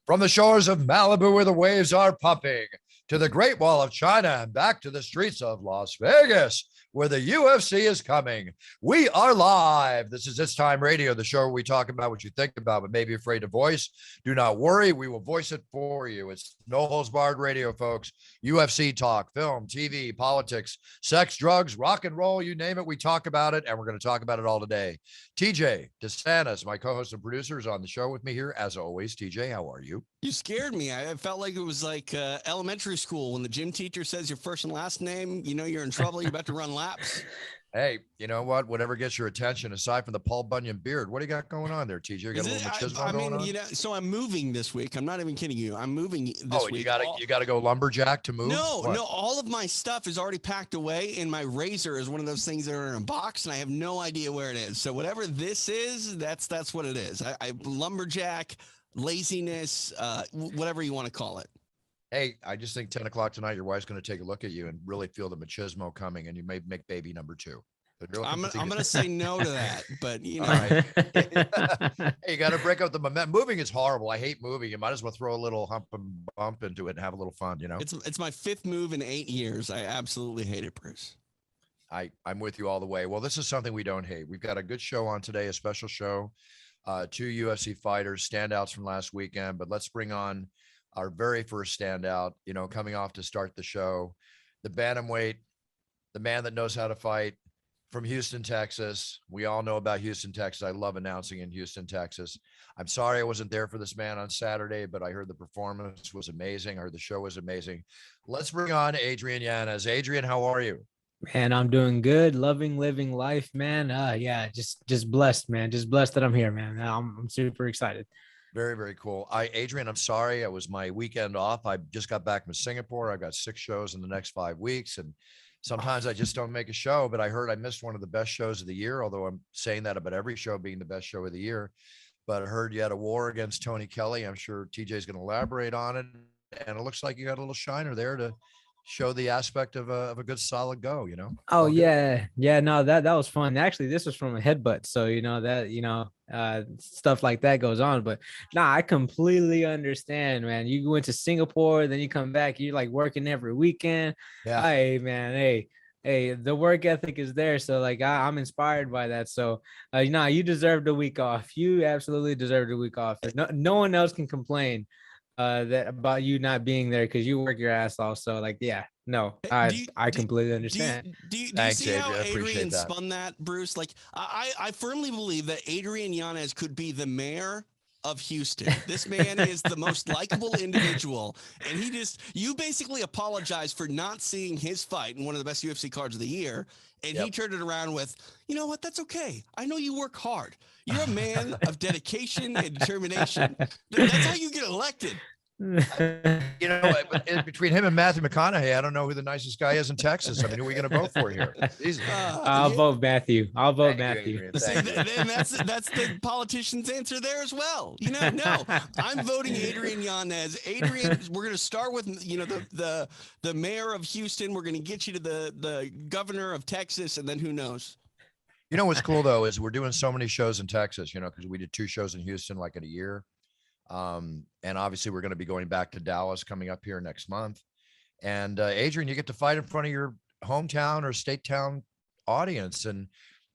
From the shores of Malibu where the waves are pumping, to the Great Wall of China and back to the streets of Las Vegas where the UFC is coming. We are live. This is It's Time Radio, the show where we talk about what you think about but may be afraid to voice. Do not worry, we will voice it for you. It's no holds barred radio, folks. UFC talk, film, TV, politics, sex, drugs, rock and roll, you name it, we talk about it, and we're going to talk about it all today. TJ DeSantis, my co-host and producer, is on the show with me here as always. TJ, how are you? You scared me. I felt like it was like elementary school when the gym teacher says your first and last name, you know you're in trouble, you're about to run laps. Hey, you know what? Whatever gets your attention, aside from the Paul Bunyan beard, what do you got going on there, TJ? You got a little machismo going on? You know, so I'm moving this week. I'm not even kidding you. I'm moving this week. You gotta go lumberjack to move? No, all of my stuff is already packed away, and my razor is one of those things that are in a box, and I have no idea where it is. So whatever this is, that's what it is. I lumberjack, laziness, whatever you want to call it. Hey, I just think 10 o'clock tonight, your wife's going to take a look at you and really feel the machismo coming, and you may make baby number 2. I'm going to say no to that, but you know. Right. Hey, you got to break out the momentum. Moving is horrible. I hate moving. You might as well throw a little hump and bump into it and have a little fun, you know? It's my 5th move in 8 years. I absolutely hate it, Bruce. I'm with you all the way. Well, this is something we don't hate. We've got a good show on today, a special show. 2 UFC fighters, standouts from last weekend, but let's bring on our very first standout, you know, coming off to start the show, the bantamweight, the man that knows how to fight, from Houston, Texas. We all know about Houston, Texas. I love announcing in Houston, Texas. I'm sorry I wasn't there for this man on Saturday, but I heard the performance was amazing. I heard the show was amazing. Let's bring on Adrian Yanez. Adrian, how are you? Man, I'm doing good, loving, living life, man. Yeah, just blessed, man. Just blessed that I'm here, man. I'm super excited. Very, very cool. Adrian, I'm sorry. It was my weekend off. I just got back from Singapore. I've got 6 shows in the next 5 weeks. And sometimes I just don't make a show, but I heard I missed one of the best shows of the year, although I'm saying that about every show being the best show of the year. But I heard you had a war against Tony Kelly. I'm sure TJ is going to elaborate on it. And it looks like you got a little shiner there to show the aspect of a good solid go, you know? Oh yeah. Yeah. No, that was fun. Actually, this was from a headbutt. So, you know, that, you know, stuff like that goes on, but I completely understand, man. You went to Singapore, then you come back, you're like working every weekend. Yeah. Hey, man. Hey, the work ethic is there. So like, I'm inspired by that. So, you deserved a week off. You absolutely deserved a week off. No one else can complain that about you not being there because you work your ass off. So like, yeah, no, I completely understand. Do you see how Adrian spun that, Bruce? Like, I firmly believe that Adrian Yanez could be the mayor of Houston. This man is the most likable individual, and you basically apologized for not seeing his fight in one of the best UFC cards of the year, and he turned it around with, you know what, that's okay. I know you work hard. You're a man of dedication and determination. That's how you get elected. You know, between him and Matthew McConaughey, I don't know who the nicest guy is in Texas. I mean, who are we going to vote for here? I'll vote Matthew. I'll vote Matthew. And that's the politician's answer there as well. You know, no, I'm voting Adrian Yanez. Adrian, we're going to start with, you know, the mayor of Houston. We're going to get you to the governor of Texas, and then who knows? You know what's cool though is we're doing so many shows in Texas. You know, because we did 2 shows in Houston like in a year. And obviously we're going to be going back to Dallas coming up here next month. And Adrian, you get to fight in front of your hometown or state town audience. And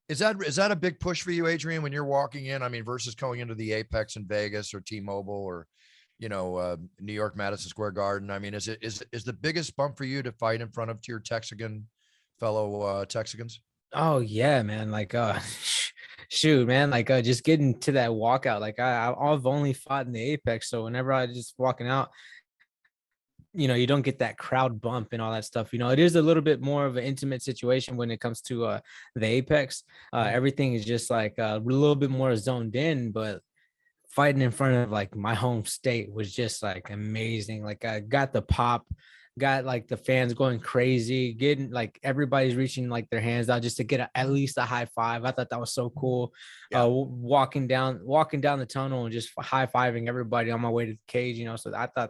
is that a big push for you, Adrian, when you're walking in? I mean, versus going into the Apex in Vegas or T-Mobile or, you know, New York, Madison Square Garden. I mean, is the biggest bump for you to fight in front of your fellow Texicans? Oh yeah, man. Like, shoot, man, like just getting to that walkout. Like I've only fought in the Apex, so whenever I just walking out, you know, you don't get that crowd bump and all that stuff. You know, it is a little bit more of an intimate situation when it comes to the Apex. Everything is just like a little bit more zoned in, but fighting in front of like my home state was just like amazing. Like I got the pop, got like the fans going crazy, getting like everybody's reaching like their hands out just to get at least a high five. I thought that was so cool. Yeah. Walking down the tunnel and just high-fiving everybody on my way to the cage, you know. So I thought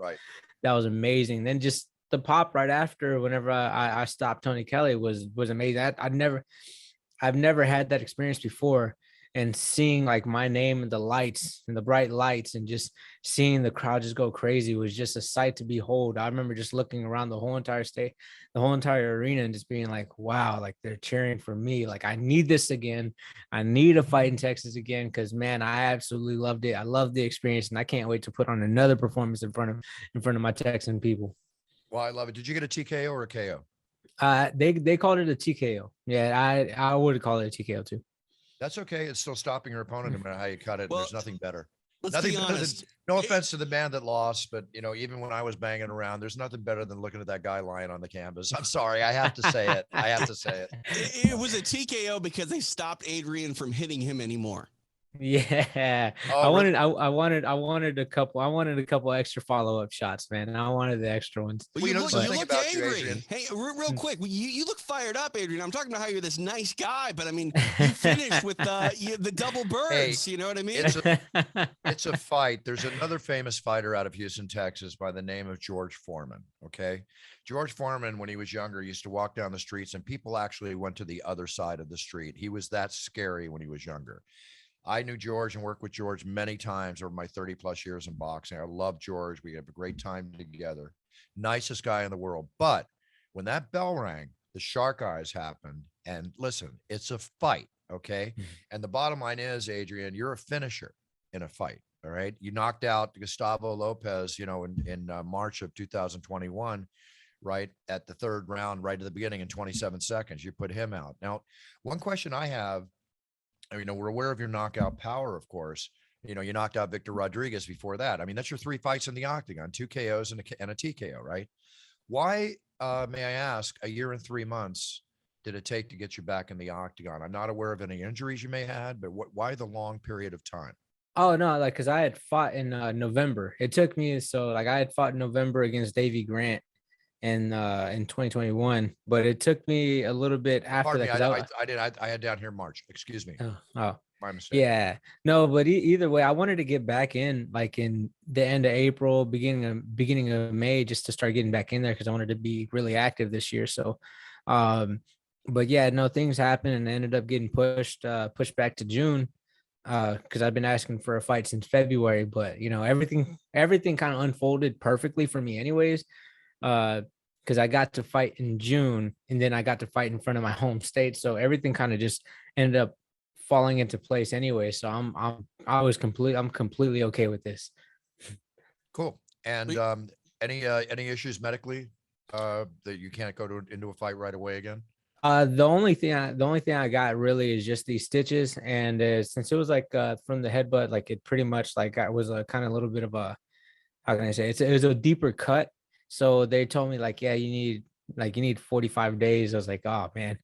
that was amazing. Then just the pop right after, whenever I stopped Tony Kelly was amazing. I've never had that experience before. and seeing like my name and the lights and the bright lights and just seeing the crowd just go crazy was just a sight to behold. I remember just looking around the whole entire state, the whole entire arena, and just being like, wow, like they're cheering for me. Like I need this again. I need a fight in Texas again, because man, I absolutely loved it. I loved the experience, and I can't wait to put on another performance in front of my Texan people. Well, I love it. Did you get a TKO or a KO? They called it a TKO. Yeah, I would call it a TKO too. That's okay. It's still stopping your opponent no matter how you cut it. Well, there's nothing better. Let's be honest. No offense to the man that lost, but even when I was banging around, there's nothing better than looking at that guy lying on the canvas. I'm sorry, I have to say it. I have to say it. It was a TKO because they stopped Adrian from hitting him anymore. Yeah. I wanted a couple extra follow-up shots, man. I wanted the extra ones. Well, you look angry. Hey, real quick, you look fired up, Adrian. I'm talking about how you're this nice guy, but I mean, you finished with the double birds. Hey, you know what I mean? It's a fight. There's another famous fighter out of Houston, Texas, by the name of George Foreman. Okay, George Foreman, when he was younger, used to walk down the streets, and people actually went to the other side of the street. He was that scary when he was younger. I knew George and worked with George many times over my 30 plus years in boxing. I love George. We have a great time together. Nicest guy in the world. But when that bell rang, the shark eyes happened. And listen, it's a fight. Okay. Mm-hmm. And the bottom line is, Adrian, you're a finisher in a fight. All right. You knocked out Gustavo Lopez, in March of 2021, right at the third round, right at the beginning in 27 seconds. You put him out. Now, one question I have, we're aware of your knockout power, of course. You knocked out Victor Rodriguez before that. I mean, that's your 3 fights in the octagon, 2 KOs and a TKO, right? Why, may I ask, a year and 3 months did it take to get you back in the octagon? I'm not aware of any injuries you may have had, but why the long period of time? Oh, no, because I had fought in November. It took me, I had fought in November against Davey Grant in 2021, but it took me a little bit after that. I had down here March. Excuse me. Oh, my mistake. Yeah, no, but either way, I wanted to get back in like in the end of April, beginning of May, just to start getting back in there because I wanted to be really active this year. So, but yeah, no, things happened and I ended up getting pushed back to June. Because I've been asking for a fight since February, but everything kind of unfolded perfectly for me anyways. Because I got to fight in June and then I got to fight in front of my home state. So everything kind of just ended up falling into place anyway. So I'm completely okay with this. Cool. And any issues medically that you can't go into a fight right away again? The only thing I got really is just these stitches, and since it was like from the headbutt, like it pretty much like I was a kind of a little bit of a, how can I say, it was a deeper cut. So they told me like, yeah, you need 45 days. I was like, oh man.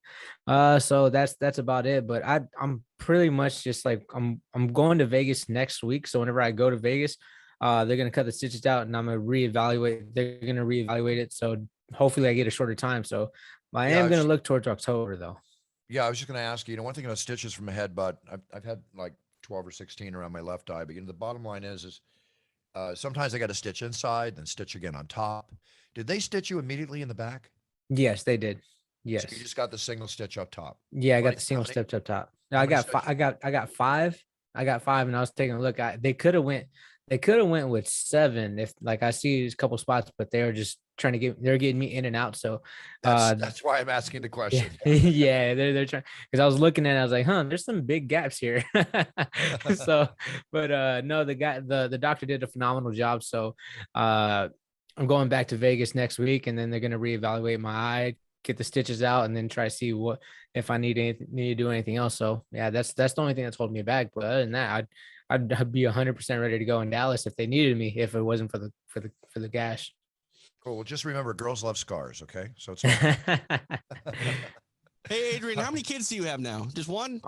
So that's about it. But I'm pretty much just like, I'm going to Vegas next week. So whenever I go to Vegas, they're going to cut the stitches out and I'm going to reevaluate. They're going to reevaluate it. So hopefully I get a shorter time. So I am going to look towards October though. Yeah. I was just going to ask you, one thing about stitches from a headbutt, I've had like 12 or 16 around my left eye, but the bottom line is sometimes I got to stitch inside, then stitch again on top. Did they stitch you immediately in the back? Yes, they did. Yes. So you just got the single stitch up top. Yeah, I got the single stitch up top. No, I got five, and I was taking a look. They could have went with 7 if like I see a couple spots, but they're just they're getting me in and out. So that's why I'm asking the question. Yeah, they're trying, because I was looking at it, I was like, there's some big gaps here. So, but no, the doctor did a phenomenal job. So I'm going back to Vegas next week, and then they're gonna reevaluate my eye, get the stitches out, and then try to see what if I need to do anything else. So yeah, that's the only thing that's holding me back. But other than that, I'd be 100% ready to go in Dallas if they needed me, if it wasn't for the gash. Cool. Well, just remember, girls love scars. Okay, so it's. Hey, Adrian, how many kids do you have now? Just one?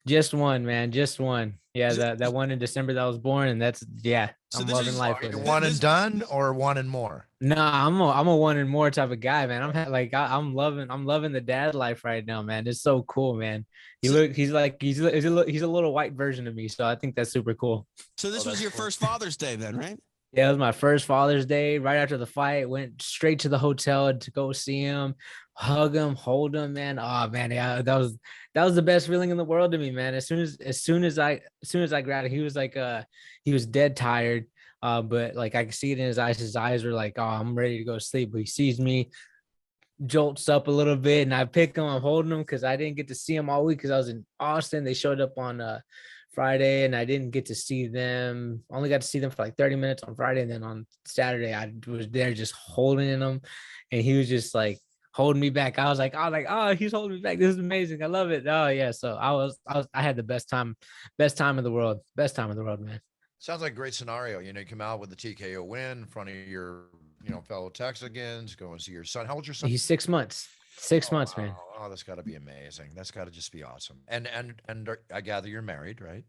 Just one, man. Just one. Yeah, that one in December that I was born, and that's So I'm loving life. Are you one and done or one and more? No, I'm a one and more type of guy, man. I'm loving the dad life right now, man. It's so cool, man. He's a little white version of me, so I think that's super cool. So this was your first Father's Day then, right? Yeah, it was my first Father's Day. Right after the fight, went straight to the hotel to go see him, hug him, hold him, man. Oh man, yeah, that was the best feeling in the world to me, man. As soon as I grabbed it, he was like he was dead tired. But like I could see it in his eyes. His eyes were like, oh, I'm ready to go to sleep. But he sees me, jolts up a little bit, and I pick him. I'm holding him because I didn't get to see him all week because I was in Austin. They showed up on Friday, and I didn't get to see them. Only got to see them for like 30 minutes on Friday, and then on Saturday I was there just holding him, and he was just like holding me back. I was like, oh, he's holding me back. This is amazing. I love it. Oh yeah. So I had the best time in the world, man. Sounds like a great scenario. You come out with the TKO win in front of your, fellow Texans, go and see your son. How old's your son? He's 6 months. 6 months, man. Oh, that's got to be amazing. That's got to just be awesome. And I gather you're married, right?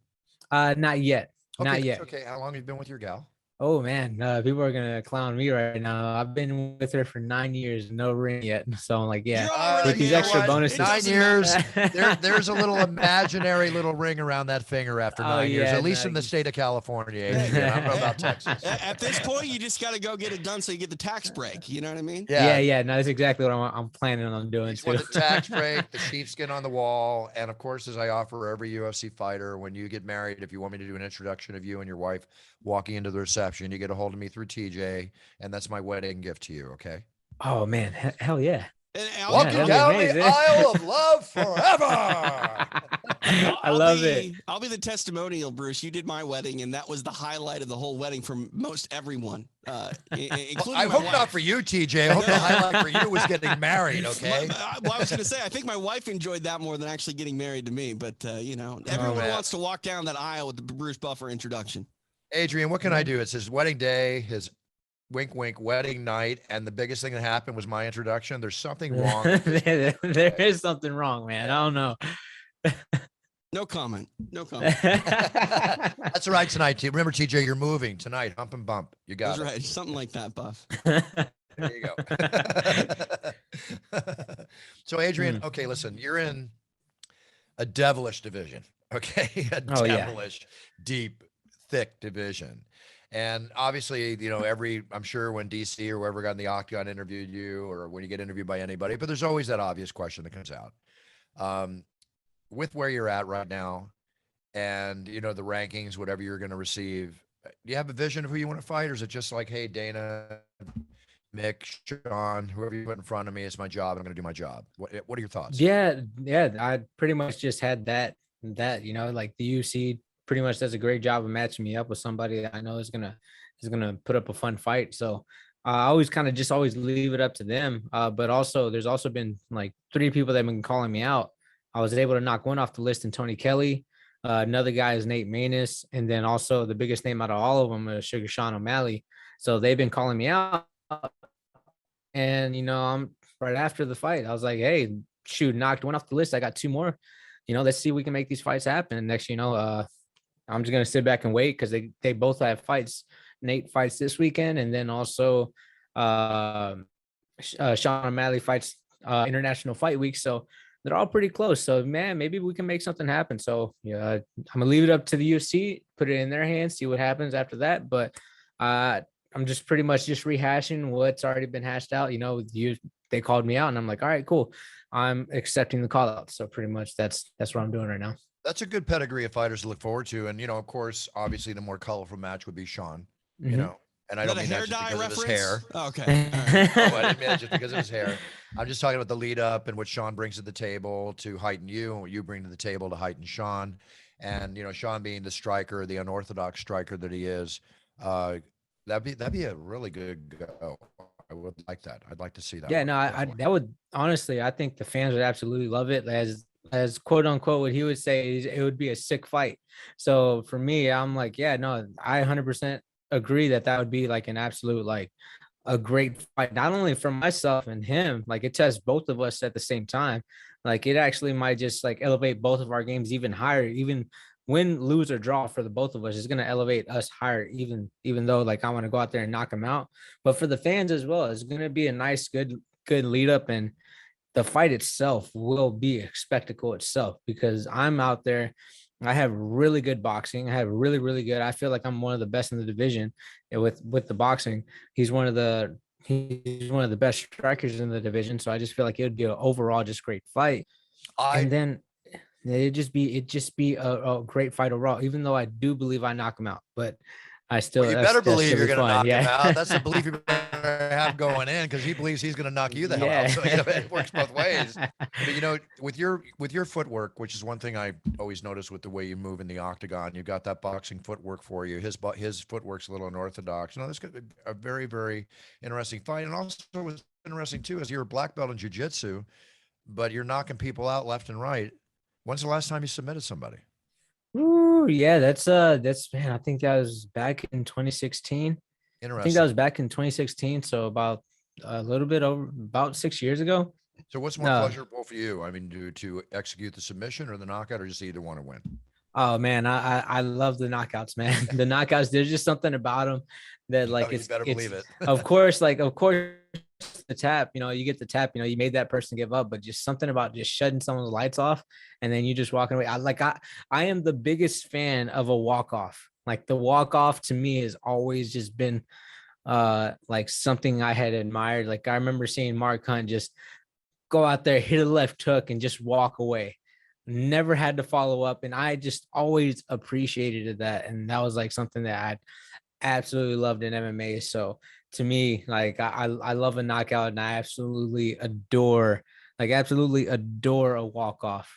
Not yet. Okay, Not yet. Okay. How long have you been with your gal? Oh man, people are gonna clown me right now. I've been with her for 9 years, no ring yet. So I'm like, yeah, with these extra bonuses. 9 years. There's a little imaginary little ring around that finger after 9 years, at least in the state of California. Adrian. I don't know about Texas. At this point, you just got to go get it done so you get the tax break. You know what I mean? Yeah. No, that's exactly what I'm planning on doing too. The tax break, the sheepskin on the wall, and of course, as I offer every UFC fighter, when you get married, if you want me to do an introduction of you and your wife walking into the reception, you get a hold of me through TJ, and that's my wedding gift to you. Okay. Oh man, hell yeah. Walking down the aisle of love forever. I love it. I'll be the testimonial, Bruce. You did my wedding, and that was the highlight of the whole wedding for most everyone, including I hope not for you, TJ. I hope the highlight for you was getting married. Okay. Well, I was going to say, I think my wife enjoyed that more than actually getting married to me. But everyone wants to walk down that aisle with the Bruce Buffer introduction. Adrian, what can I do? It's his wedding day, his wink, wink wedding night. And the biggest thing that happened was my introduction. There's something wrong. There is something wrong, man. I don't know. No comment. No comment. That's all right tonight, T. Remember, TJ, you're moving tonight. Hump and bump. You got That's right. Something like that, Buff. There you go. So, Adrian, okay, listen, you're in a devilish division. Okay. A devilish, deep, thick division. And obviously, I'm sure when DC or whoever got in the octagon interviewed you, or when you get interviewed by anybody, but there's always that obvious question that comes out. With where you're at right now and, the rankings, whatever you're going to receive, do you have a vision of who you want to fight? Or is it just like, hey, Dana, Mick, Sean, whoever you put in front of me, it's my job. I'm going to do my job. What are your thoughts? Yeah. I pretty much just had that, like the UFC pretty much does a great job of matching me up with somebody that I know is gonna put up a fun fight. So I always kind of always leave it up to them. But also there's also been like 3 people that have been calling me out. I was able to knock one off the list in Tony Kelly. Another guy is Nate Maness. And then also the biggest name out of all of them is Sugar Sean O'Malley. So they've been calling me out. And, I'm right after the fight. I was like, hey, shoot, knocked one off the list. I got 2 more. Let's see if we can make these fights happen. And next, I'm just going to sit back and wait because they both have fights. Nate fights this weekend. And then also Sean O'Malley fights International Fight Week. So they're all pretty close. So, man, maybe we can make something happen. So, yeah, I'm going to leave it up to the UFC, put it in their hands, see what happens after that. But I'm just pretty much just rehashing what's already been hashed out. They called me out, and I'm like, all right, cool. I'm accepting the call out. So pretty much that's what I'm doing right now. That's a good pedigree of fighters to look forward to. And, of course, obviously the more colorful match would be Sean, and I don't mean that just because of his hair. Oh, okay. Right. No, I didn't mean that just because of his hair. I'm just talking about the lead up and what Sean brings to the table to heighten you and what you bring to the table to heighten Sean. And, Sean being the striker, the unorthodox striker that he is, that'd be a really good go. I would like that. I'd like to see that. Yeah, no, that would honestly, I think the fans would absolutely love it. As quote unquote, what he would say is it would be a sick fight. So for me, I'm like, yeah, no, I 100% agree that would be like an absolute, like a great fight, not only for myself and him, like it tests both of us at the same time. Like it actually might just like elevate both of our games even higher, even win, lose, or draw for the both of us is going to elevate us higher, even though like I want to go out there and knock them out. But for the fans as well, it's going to be a nice, good lead up. And the fight itself will be a spectacle itself because I'm out there I have really good boxing. I have really good. I feel like I'm one of the best in the division with the boxing. He's one of the best strikers in the division. So I just feel like it would be an overall just great fight. And then it'd just be a great fight overall, even though I do believe I knock him out. But I still, Well, you better believe you're going to knock him out. Yeah. That's the belief you better have going in, because he believes he's going to knock you the hell out. Yeah. So, you know, it works both ways. But, you know, with your footwork, which is one thing I always notice with the way you move in the octagon, you got that boxing footwork for you. His footwork's a little unorthodox. You know, this could be a very, very interesting fight. And also what's interesting too is you're a black belt in jiu-jitsu, but you're knocking people out left and right. When's the last time you submitted somebody? Ooh, yeah, that's man, I think that was back in 2016. Interesting. I think that was back in 2016, so about a little bit over about 6 years ago. So what's more pleasurable for you? I mean, to execute the submission or the knockout, or just either want to win? Oh man, I love the knockouts, man. The knockouts, there's just something about them that like you better believe it. Of course, the tap, you get the tap, you made that person give up, but just something about just shutting someone's lights off and then you just walking away. I am the biggest fan of a walk off. Like the walk off to me has always just been like something I had admired. Like I remember seeing Mark Hunt just go out there, hit a left hook and just walk away. Never had to follow up. And I just always appreciated that. And that was like something that I absolutely loved in MMA. So to me, like I love a knockout, and I absolutely adore a walk off.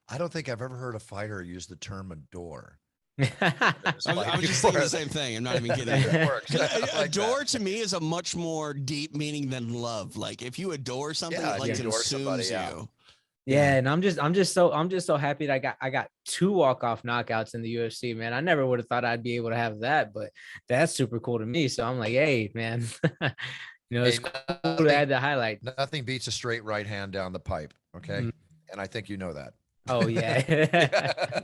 I don't think I've ever heard a fighter use the term adore. I was just thinking the same thing. I'm not even kidding. It works. Adore to me is a much more deep meaning than love. Like if you adore something, it like consumes you. Yeah, and I'm just so happy that I got 2 walk-off knockouts in the UFC, man. I never would have thought I'd be able to have that, but that's super cool to me. So I'm like, hey, man, it's cool to add the highlight. Nothing beats a straight right hand down the pipe. Okay. Mm-hmm. And I think you know that. Oh yeah.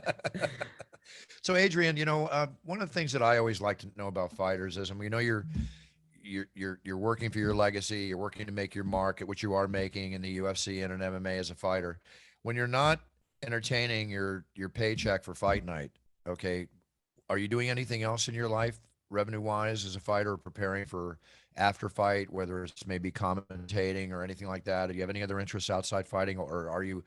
So Adrian, one of the things that I always like to know about fighters is, we know you're working for your legacy. You're working to make your mark at what you are making in the UFC and in MMA as a fighter. When you're not entertaining your paycheck for fight night, okay, are you doing anything else in your life revenue wise as a fighter, preparing for after fight, whether it's maybe commentating or anything like that? Do you have any other interests outside fighting, or are you,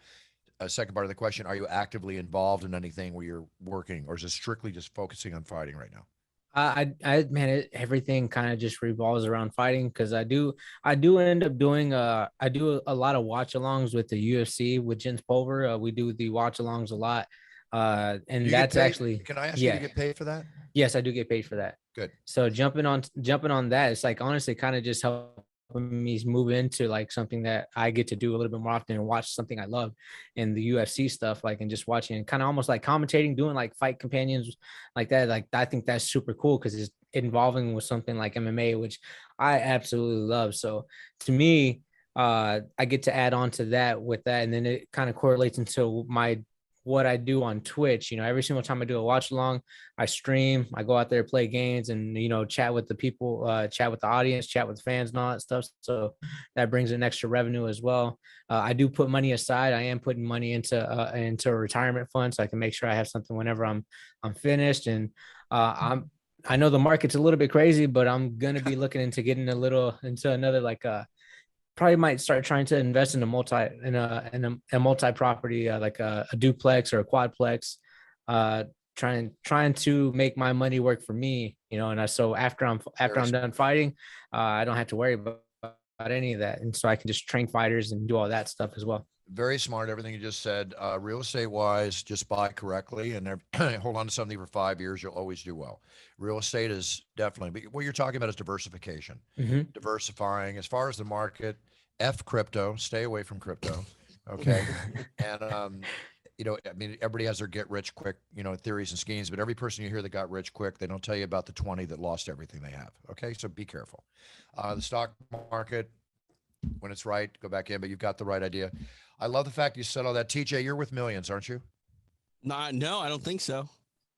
a second part of the question, are you actively involved in anything where you're working, or is it strictly just focusing on fighting right now? Everything kind of just revolves around fighting, because I do end up doing I do a lot of watch alongs with the UFC with Jens Pulver. We do the watch alongs a lot, and that's actually. Can I ask you to get paid for that? Yes, I do get paid for that. Good. So jumping on that, it's like honestly kind of just helping me move into like something that I get to do a little bit more often and watch something I love in the UFC stuff, like, and just watching and kind of almost like commentating, doing like fight companions like that. Like I think that's super cool because it's involving with something like MMA, which I absolutely love. So to me, I get to add on to that with that, and then it kind of correlates into what I do on Twitch. Every single time I do a watch along, I stream, I go out there, play games, and, chat with the people, chat with the audience, chat with fans and all that stuff. So that brings in extra revenue as well. I do put money aside. I am putting money into a retirement fund so I can make sure I have something whenever I'm finished. And I know the market's a little bit crazy, but I'm going to be looking into getting into another, probably might start trying to invest in a multi-property, like a duplex or a quadplex, trying to make my money work for me, and so after I'm done fighting, I don't have to worry about any of that. And so I can just train fighters and do all that stuff as well. Very smart. Everything you just said, real estate wise, just buy correctly and hold on to something for 5 years. You'll always do well. Real estate is definitely, but what you're talking about is diversification, diversifying as far as the market. F crypto, stay away from crypto. Okay. And, everybody has their get rich quick, theories and schemes, but every person you hear that got rich quick, they don't tell you about the 20 that lost everything they have. Okay. So be careful. The stock market, when it's right, go back in, but you've got the right idea. I love the fact you said all that. TJ, you're with Millions, aren't you? No, I don't think so.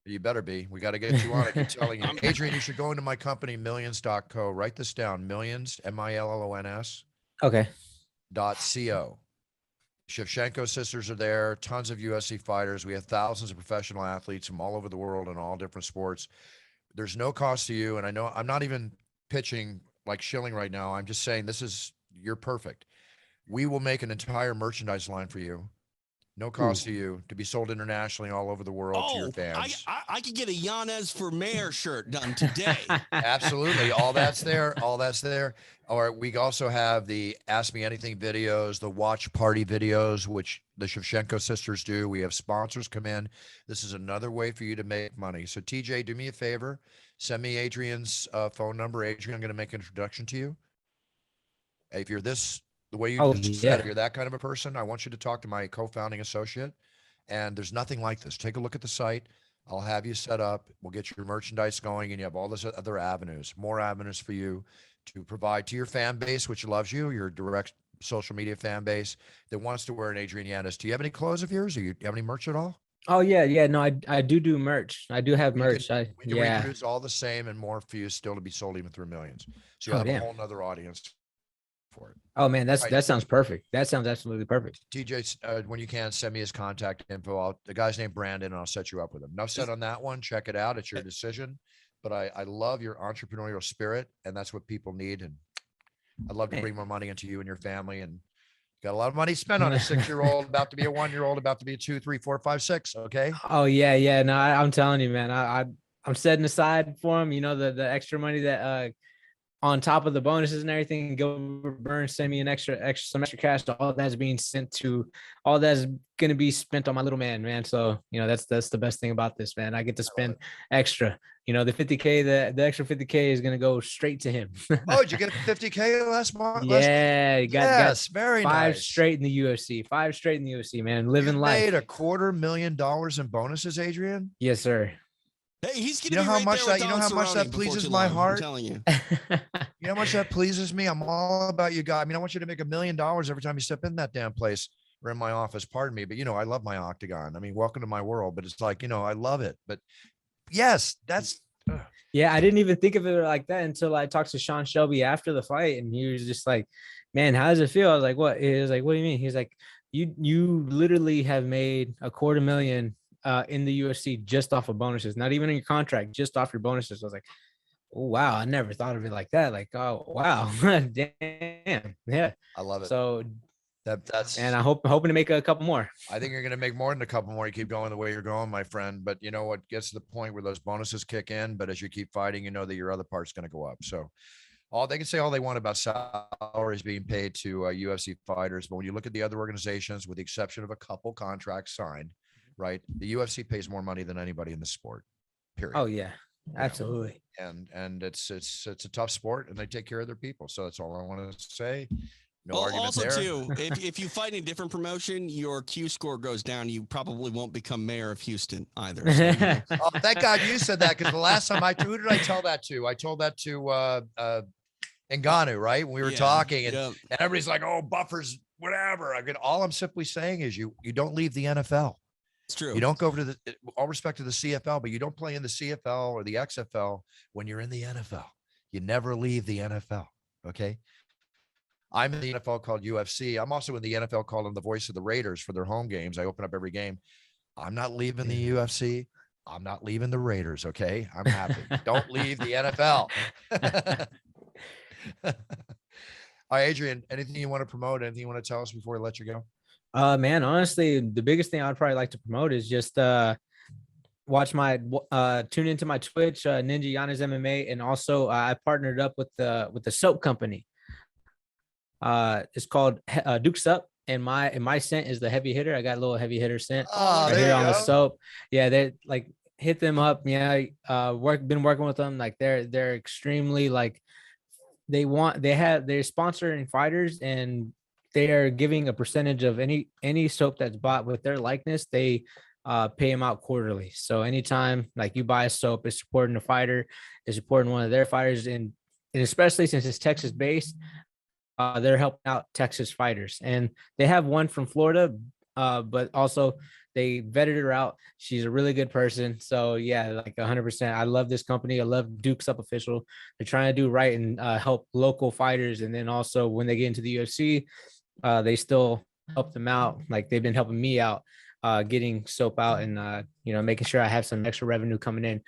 You better be. We got to get you on. I keep telling you. Adrian, you should go into my company, millions.co. Write this down. Millions, Millons. Okay. .co. Shevchenko sisters are there, tons of UFC fighters. We have thousands of professional athletes from all over the world in all different sports. There's no cost to you. And I know I'm not even pitching like shilling right now. I'm just saying you're perfect. We will make an entire merchandise line for you. No cost to you, to be sold internationally all over the world to your fans. I could get a Yanez for Mayor shirt done today. Absolutely. All that's there. All that's there. Or we also have the Ask Me Anything videos, the watch party videos, which the Shevchenko sisters do. We have sponsors come in. This is another way for you to make money. So TJ, do me a favor. Send me Adrian's phone number. Adrian, I'm going to make an introduction to you. If you're the way you just said, if you're that kind of a person, I want you to talk to my co-founding associate. And there's nothing like this. Take a look at the site. I'll have you set up. We'll get your merchandise going, and you have all those other avenues, more avenues for you to provide to your fan base, which loves you, your direct social media fan base that wants to wear an Adrian Yanez. Do you have any clothes of yours? Do you have any merch at all? Oh yeah. No, I do merch. I do have merch. We can reproduce all the same and more for you still to be sold even through millions. So you'll have a whole nother audience for it. Oh man, that sounds perfect. That sounds absolutely perfect. TJ, when you can, send me his contact info. The guy's named Brandon, and I'll set you up with him. Enough said on that one. Check it out. It's your decision. But I love your entrepreneurial spirit, and that's what people need. And I'd love to bring more money into you and your family. And got a lot of money spent on a 6-year-old, about to be a 1-year-old, about to be a 2, 3, 4, 5, 6. Okay. Oh yeah. No, I'm telling you, man. I'm setting aside for him. You know, the extra money that on top of the bonuses and everything, Gilbert Burns send me some extra cash. All that's being sent to, all that's going to be spent on my little man. So, you know, that's the best thing about this, man. I get to spend extra, you know, the 50K, the extra 50K is going to go straight to him. Oh, did you get 50K last month? Yeah. Got very five nice. Straight in the UFC, man. Living life. Made $250,000 in bonuses, Adrian? Yes, sir. Hey, he's gonna you know be how right much there that you know how much that pleases my heart. I'm telling you. You know how much that pleases me. I'm all about you guys. I mean, I want you to make $1 million every time you step in that damn place or in my office. Pardon me, but you know I love my octagon. I mean, welcome to my world. But it's like, you know, I love it. But yes, that's. Yeah, I didn't even think of it like that until I talked to Sean Shelby after the fight, and he was just like, "Man, how does it feel?" I was like, "What?" He was like, "What do you mean?" He's like, "You literally have made $250,000 in the UFC just off of bonuses, not even in your contract, just off your bonuses." I was like, oh, wow, I never thought of it like that. Like, oh wow, damn, yeah, I love it. So that's, and hoping to make a couple more. I think you're going to make more than a couple more. You keep going the way you're going, my friend. But you know what gets to the point where those bonuses kick in. But as you keep fighting, you know that your other part's going to go up. So all they can say all they want about salaries being paid to UFC fighters, but when you look at the other organizations, with the exception of a couple contracts signed, right, the UFC pays more money than anybody in the sport. Period. Oh yeah, absolutely. And it's a tough sport, and they take care of their people. So that's all I want to say. No argument also there. too, if you fight in a different promotion, your Q score goes down. You probably won't become mayor of Houston either. So, you know. Oh, thank God you said that, because the last time who did I tell that to? I told that to Ngannou, right? When we were talking, and everybody's like, "Oh, buffers, whatever." All I'm simply saying is you don't leave the NFL. It's true. You don't go to all respect to the CFL, but you don't play in the CFL or the XFL when you're in the NFL. You never leave the NFL. Okay. I'm in the NFL called UFC. I'm also in the NFL calling the voice of the Raiders for their home games. I open up every game. I'm not leaving the UFC. I'm not leaving the Raiders. Okay. I'm happy. Don't leave the NFL. All right, Adrian, anything you want to promote? Anything you want to tell us before we let you go? Man, honestly, the biggest thing I'd probably like to promote is just watch tune into my Twitch, Ninja Yanez MMA, and also I partnered up with the soap company. It's called Duke's Up, and my scent is the heavy hitter. I got a little heavy hitter scent right here on the soap. Yeah, they like hit them up. Yeah, been working with them. Like they're extremely like they're sponsoring fighters, and they are giving a percentage of any soap that's bought with their likeness. They pay them out quarterly. So anytime like you buy a soap, it's supporting a fighter, it's supporting one of their fighters, and especially since it's Texas based, they're helping out Texas fighters. And they have one from Florida, but also they vetted her out. She's a really good person. So yeah, like 100%. I love this company. I love Duke's Up Official. They're trying to do right and help local fighters. And then also when they get into the UFC, they still help them out. Like they've been helping me out, getting soap out and making sure I have some extra revenue coming in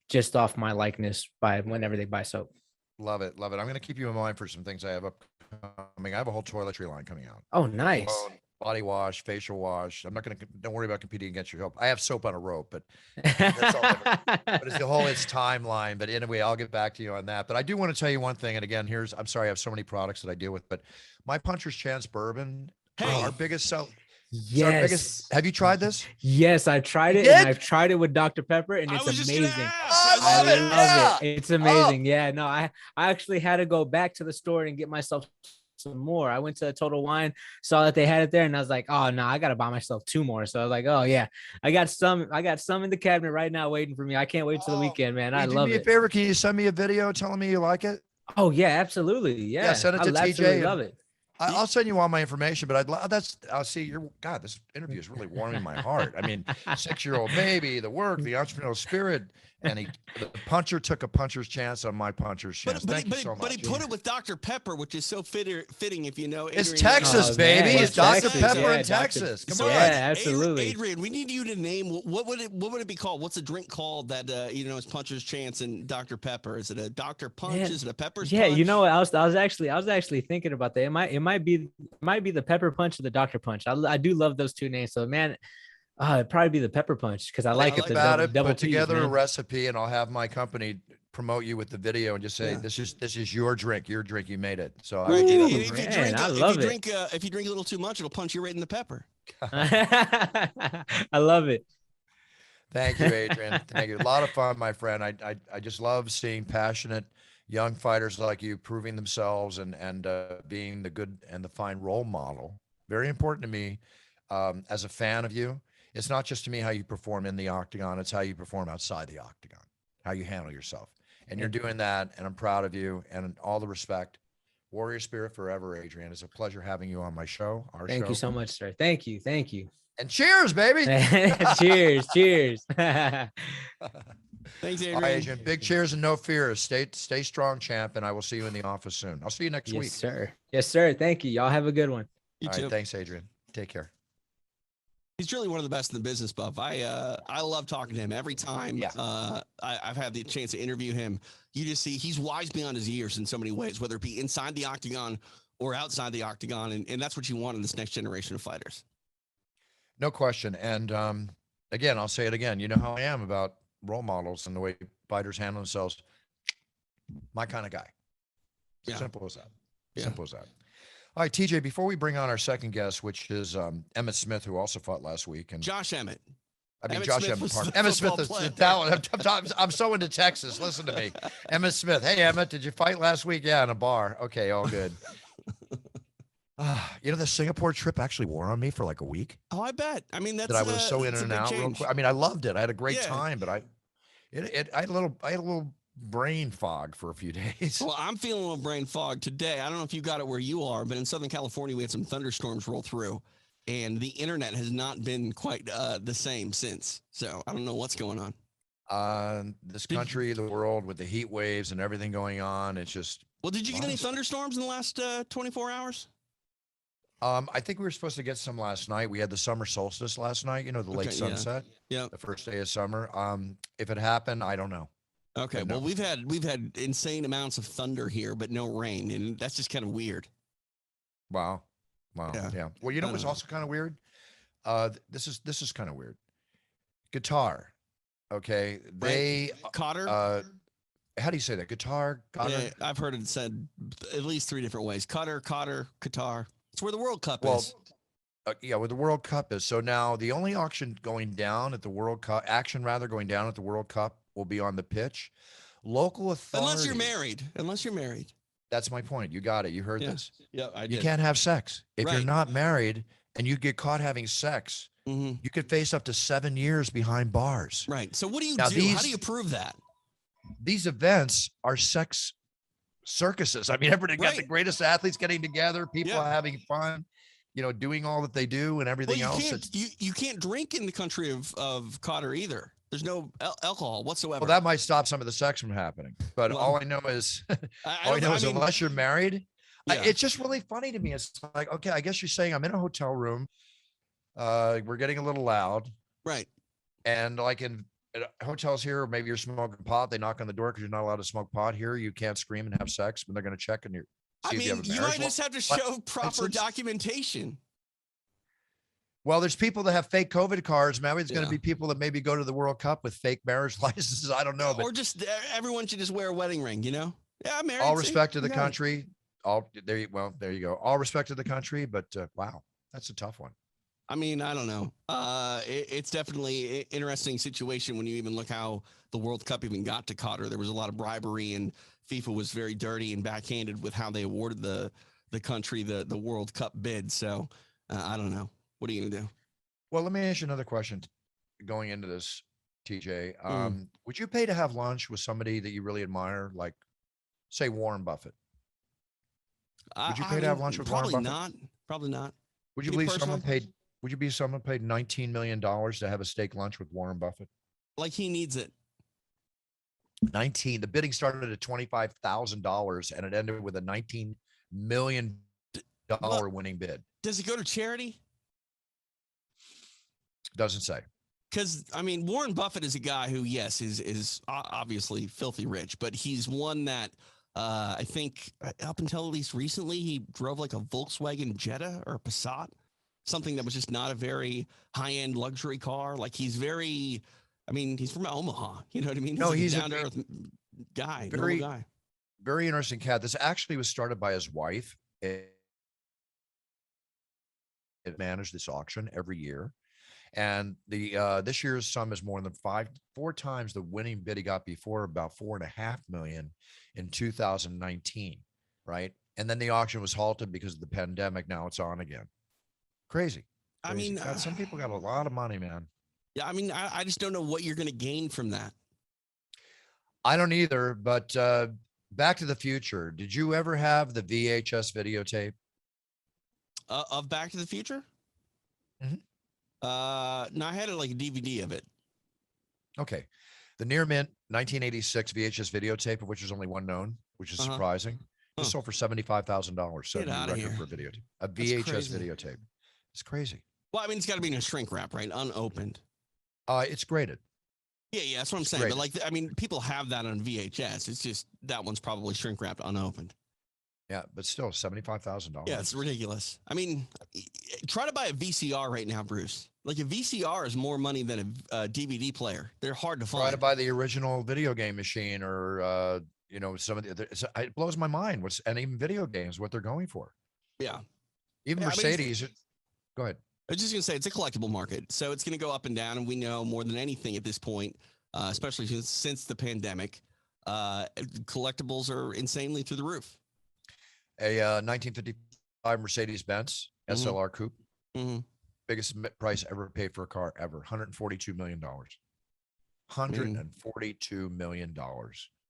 just off my likeness by whenever they buy soap. Love it. Love it. I'm going to keep you in mind for some things I have upcoming. I have a whole toiletry line coming out. Oh, nice. Cologne, body wash, facial wash. I'm not going to, don't worry about competing against your help. I have soap on a rope, but that's all different. But it's timeline. But anyway, I'll get back to you on that. But I do want to tell you one thing. And again, I'm sorry, I have so many products that I deal with, but my Puncher's Chance bourbon, our biggest sell. Yes. Have you tried this? Yes, I've tried it, and I've tried it with Dr. Pepper, and it's amazing. I love it. It's amazing. Yeah, no, I actually had to go back to the store and get myself some more. I went to Total Wine, saw that they had it there, and I was like, oh no, I gotta buy myself 2 more. So I was like, oh yeah, I got some in the cabinet right now waiting for me. I can't wait till the weekend, man. I love it. Do me a favor, can you send me a video telling me you like it? Oh yeah, absolutely. Yeah, send it to TJ. Absolutely love it. I'll send you all my information, but I'll see this interview is really warming my heart. I mean, 6-year-old baby, the work, the entrepreneurial spirit, and the puncher took a puncher's chance on my puncher's chance. Thank you so much. But he put it with Dr. Pepper, which is so fitting if you know. It's Texas, baby. It's Dr. Pepper in Texas. Come on. Yeah, absolutely. Adrian, we need you to name what would it be called? What's a drink called that is puncher's chance and Dr. Pepper? Is it a Dr. Punch? Man. Is it a Pepper's Punch? You know what? I was actually thinking about that. It might be the Pepper Punch or the Dr. Punch. I do love those 2 names. So man, it'd probably be the Pepper Punch because I like it. Put together a recipe, and I'll have my company promote you with the video and just say this is your drink. You made it. So I love it. If you drink a little too much, it'll punch you right in the pepper. I love it. Thank you, Adrian. Thank you. A lot of fun, my friend. I just love seeing passionate young fighters like you proving themselves and being the good and the fine role model. Very important to me as a fan of you. It's not just to me how you perform in the octagon, it's how you perform outside the octagon, how you handle yourself. And you're doing that, and I'm proud of you, and all the respect. Warrior spirit forever, Adrian. It's a pleasure having you on my show, Thank you so much, sir. Thank you. And cheers, baby. Cheers. Thanks, Adrian. All right, Adrian. Big cheers and no fears. Stay strong, champ, and I will see you in the office soon. I'll see you next week. Yes, sir. Thank you. Y'all have a good one. You too. Right, thanks, Adrian. Take care. He's truly one of the best in the business, Buff. I love talking to him every time. I've had the chance to interview him. You just see he's wise beyond his years in so many ways, whether it be inside the octagon or outside the octagon, and that's what you want in this next generation of fighters. No question. And again, I'll say it again. You know how I am about role models and the way fighters handle themselves. My kind of guy. Simple as that. Simple as that. All right, TJ, before we bring on our second guest, which is Emmett Smith, who also fought last week. And Josh Emmett. Josh Emmett. Emmett Smith is the talent. I'm so into Texas. Listen to me. Emmett Smith. Hey, Emmett, did you fight last week? Yeah, in a bar. Okay, all good. The Singapore trip actually wore on me for like a week. Oh, I bet. I mean, I was so in and out real quick. I mean, I loved it. I had a great time, but I had a little brain fog for a few days. Well, I'm feeling a little brain fog today. I don't know if you got it where you are, but in Southern California, we had some thunderstorms roll through, and the internet has not been quite the same since. So I don't know what's going on. This country, the world, with the heat waves and everything going on, it's just. Well, did you get any thunderstorms in the last 24 hours? I think we were supposed to get some last night. We had the summer solstice last night, the late sunset. Yeah. The first day of summer. If it happened, I don't know. Okay. Well, we've had insane amounts of thunder here, but no rain, and that's just kind of weird. Wow. Yeah. Well, what's also kind of weird? This is kind of weird. Guitar. Okay. They Cotter. How do you say that? Guitar. Cotter? Yeah, I've heard it said at least 3 different ways. Cotter, guitar. It's where the World Cup is. Where the World Cup is. So now the only action going down at the World Cup will be on the pitch. Local authorities. Unless you're married. That's my point. You got it. You heard this. Yeah, I did. You can't have sex. If you're not married and you get caught having sex, you could face up to 7 years behind bars. Right. So what do you do? How do you prove that? These events are sex circuses. I mean, everybody got the greatest athletes getting together, people having fun, doing all that they do and everything else. You can't drink in the country of Cotter either. There's no alcohol whatsoever. Well, that might stop some of the sex from happening. But all I know is, unless you're married, Yeah. It's just really funny to me. It's like, okay, I guess you're saying I'm in a hotel room. We're getting a little loud. Right. And like in hotels here, maybe you're smoking pot. They knock on the door because you're not allowed to smoke pot here. You can't scream and have sex, but they're going to check and I mean, you might just have to show proper documentation. Well, there's people that have fake COVID cards. Maybe it's going to be people that maybe go to the World Cup with fake marriage licenses. I don't know. But or just everyone should just wear a wedding ring, you know? Yeah, I'm married. All respect to the country. There you go. All respect to the country, but wow, that's a tough one. I mean, I don't know. It's definitely an interesting situation when you even look how the World Cup even got to Qatar. There was a lot of bribery, and FIFA was very dirty and backhanded with how they awarded the country the World Cup bid. So I don't know. What are you gonna do? Well, let me ask you another question. Going into this, TJ, would you pay to have lunch with somebody that you really admire, like, say, Warren Buffett? Would you pay to have lunch with Warren Buffett? Probably not. Would you believe someone paid? Would you be someone paid $19 million to have a steak lunch with Warren Buffett? Like he needs it. 19. The bidding started at $25,000 and it ended with a $19 million winning bid. Does it go to charity? Doesn't say. Because I mean, Warren Buffett is a guy who, yes, is obviously filthy rich, but he's one that I think up until at least recently he drove like a Volkswagen Jetta or a Passat. Something that was just not a very high-end luxury car. Like he's very, I mean, he's from Omaha. You know what I mean? He's a down-to-earth guy, normal guy. Very interesting cat. This actually was started by his wife. It managed this auction every year. And the this year's sum is more than four times the winning bid he got before, about $4.5 million in 2019, right? And then the auction was halted because of the pandemic. Now it's on again. Crazy. I mean, God, some people got a lot of money, man. Yeah, I mean, I just don't know what you're going to gain from that. I don't either, but Back to the Future. Did you ever have the VHS videotape? Of Back to the Future? Mm-hmm. No, I had it like a DVD of it. Okay. The near mint 1986 VHS videotape, of which there's only one known, which is surprising. Just sold for $75,000. So Get out of here. For a videotape. A VHS videotape. It's crazy. Well, I mean, it's got to be in a shrink wrap, right? Unopened. It's graded. Yeah, that's what I'm saying. But like, I mean, people have that on VHS. It's just that one's probably shrink wrapped, unopened. Yeah, but still $75,000. Yeah, it's ridiculous. I mean, try to buy a VCR right now, Bruce. Like a VCR is more money than a DVD player. They're hard to find. Try to buy the original video game machine, or some of the. It blows my mind. And even video games, what they're going for. Yeah. Even Mercedes. Go ahead. I was just going to say, it's a collectible market, so it's going to go up and down, and we know more than anything at this point, especially since the pandemic, collectibles are insanely through the roof. A 1955 Mercedes-Benz SLR Coupe, biggest price ever paid for a car ever, $142 million. $142 million.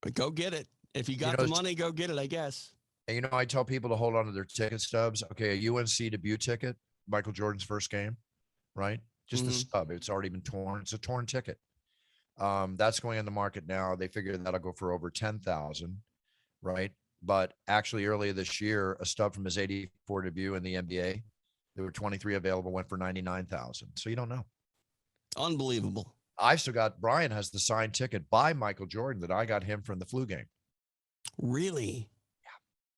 But go get it. If you got the money, go get it, I guess. And I tell people to hold on to their ticket stubs. Okay, a UNC debut ticket, Michael Jordan's first game, right? Just the stub. It's already been torn. It's a torn ticket. That's going on the market now. They figure that'll go for over $10,000, right? But actually, earlier this year, a stub from his '84 debut in the NBA, there were 23 available, went for $99,000. So you don't know. Unbelievable. Brian has the signed ticket by Michael Jordan that I got him from the flu game. Really? Yeah.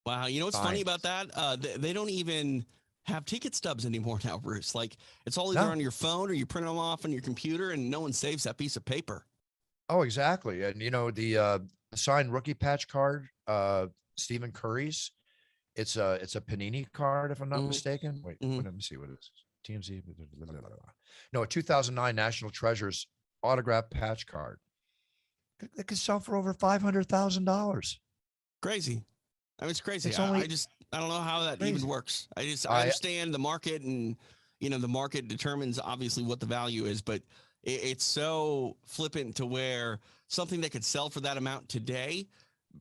Wow. You know what's funny about that? They don't even have ticket stubs anymore now, Bruce. Like it's all either on your phone or you print them off on your computer, and no one saves that piece of paper. Oh, exactly. And the signed rookie patch card, Stephen Curry's, it's a Panini card, if I'm not mistaken. Wait, let me see what it is. TMZ. No, a 2009 National Treasures autograph patch card. It could sell for over $500,000. Crazy. I mean, it's crazy. It's I don't know how that even works. I understand the market, and the market determines obviously what the value is, but it's so flippant to where something that could sell for that amount today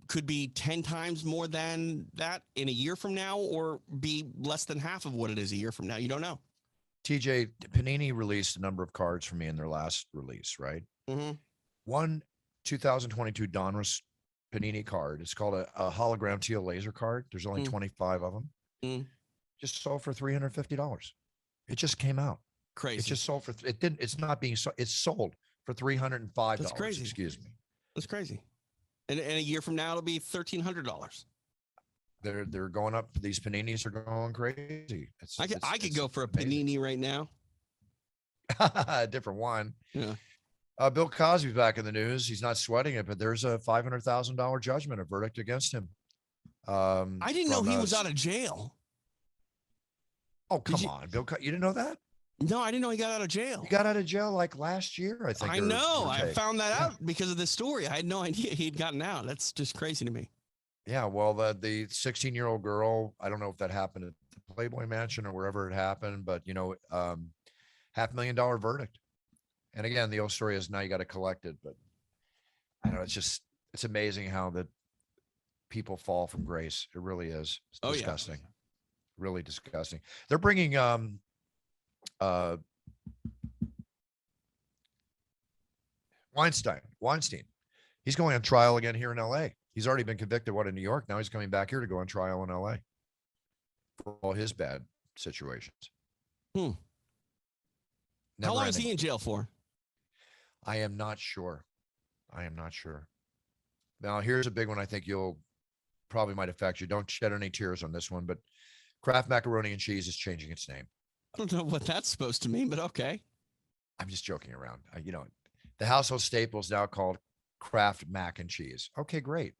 could be 10 times more than that in a year from now, or be less than half of what it is a year from now. You don't know. TJ, Panini released a number of cards for me in their last release, right? One 2022 Donruss Panini card. It's called a hologram teal laser card. There's only 25 of them. Just sold for $350. It just came out. Crazy. It just sold for it's not being sold. It's sold for $305. That's crazy. Excuse me. That's crazy. And a year from now it'll be $1,300. They're going up. These paninis are going crazy. I could go for a panini right now. A different one. Yeah. Bill Cosby's back in the news. He's not sweating it, but there's a $500,000 judgment, a verdict against him. I didn't know he was out of jail. Oh, come on, Bill. You didn't know that? No, I didn't know he got out of jail. He got out of jail like last year, I think. I know. I found that out because of this story. I had no idea he'd gotten out. That's just crazy to me. Yeah, well, the 16-year-old girl, I don't know if that happened at the Playboy Mansion or wherever it happened, but $500,000 verdict. And again, the old story is now you got to collect it, but I know it's amazing how that people fall from grace. It really is. It's disgusting. Yeah. Really disgusting. They're bringing Weinstein. He's going on trial again here in LA. He's already been convicted in New York. Now he's coming back here to go on trial in LA for all his bad situations. How long is he in jail for? I am not sure. Now, here's a big one I think probably might affect you. Don't shed any tears on this one, but Kraft Macaroni and Cheese is changing its name. I don't know what that's supposed to mean, but okay. I'm just joking around. The household staple is now called Kraft Mac and Cheese. Okay, great.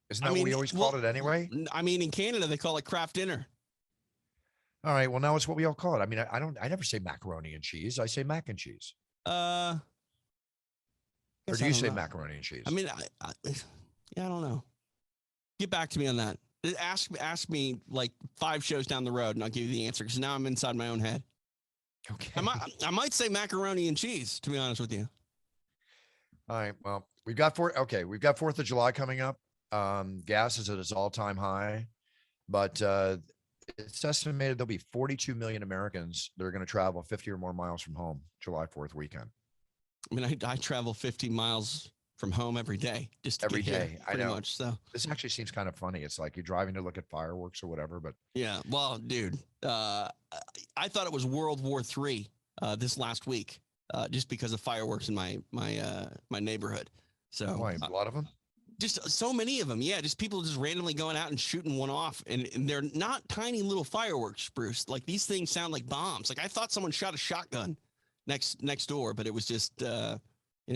Isn't that what we always called it anyway? I mean, in Canada, they call it Kraft Dinner. All right. Well, now it's what we all call it. I mean, I never say macaroni and cheese. I say mac and cheese. Or do you say macaroni and cheese? I mean, I don't know. Get back to me on that. Ask me like 5 shows down the road and I'll give you the answer because now I'm inside my own head. Okay. I might say macaroni and cheese, to be honest with you. All right. Well, we've got 4th of July coming up. Gas is at its all-time high, but it's estimated there'll be 42 million Americans that are going to travel 50 or more miles from home July 4th weekend. I mean, I travel 50 miles from home every day, just every day. I know. Much, so this actually seems kind of funny. It's like you're driving to look at fireworks or whatever, but yeah. Well, dude, I thought it was World War III this last week, just because of fireworks in my neighborhood. So why, a lot of them? Just so many of them. Yeah. Just people just randomly going out and shooting one off. And they're not tiny little fireworks, Bruce. Like these things sound like bombs. Like I thought someone shot a shotgun next door, but it was just,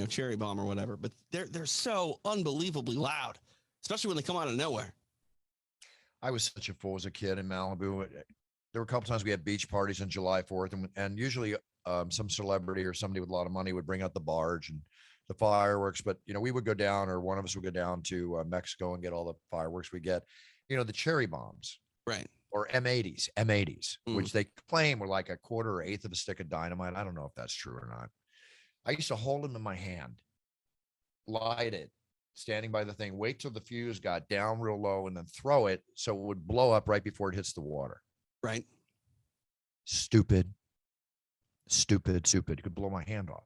cherry bomb or whatever. But they're so unbelievably loud, especially when they come out of nowhere. I was such a fool as a kid in Malibu. There were a couple times we had beach parties on July 4th and usually some celebrity or somebody with a lot of money would bring out the barge and the fireworks, but we would go down, or one of us would go down to Mexico and get all the fireworks we get, the cherry bombs, right? Or M80s, which they claim were like a quarter or eighth of a stick of dynamite. I don't know if that's true or not. I used to hold them in my hand, light it, standing by the thing, wait till the fuse got down real low, and then throw it so it would blow up right before it hits the water. Right. Stupid. You could blow my hand off.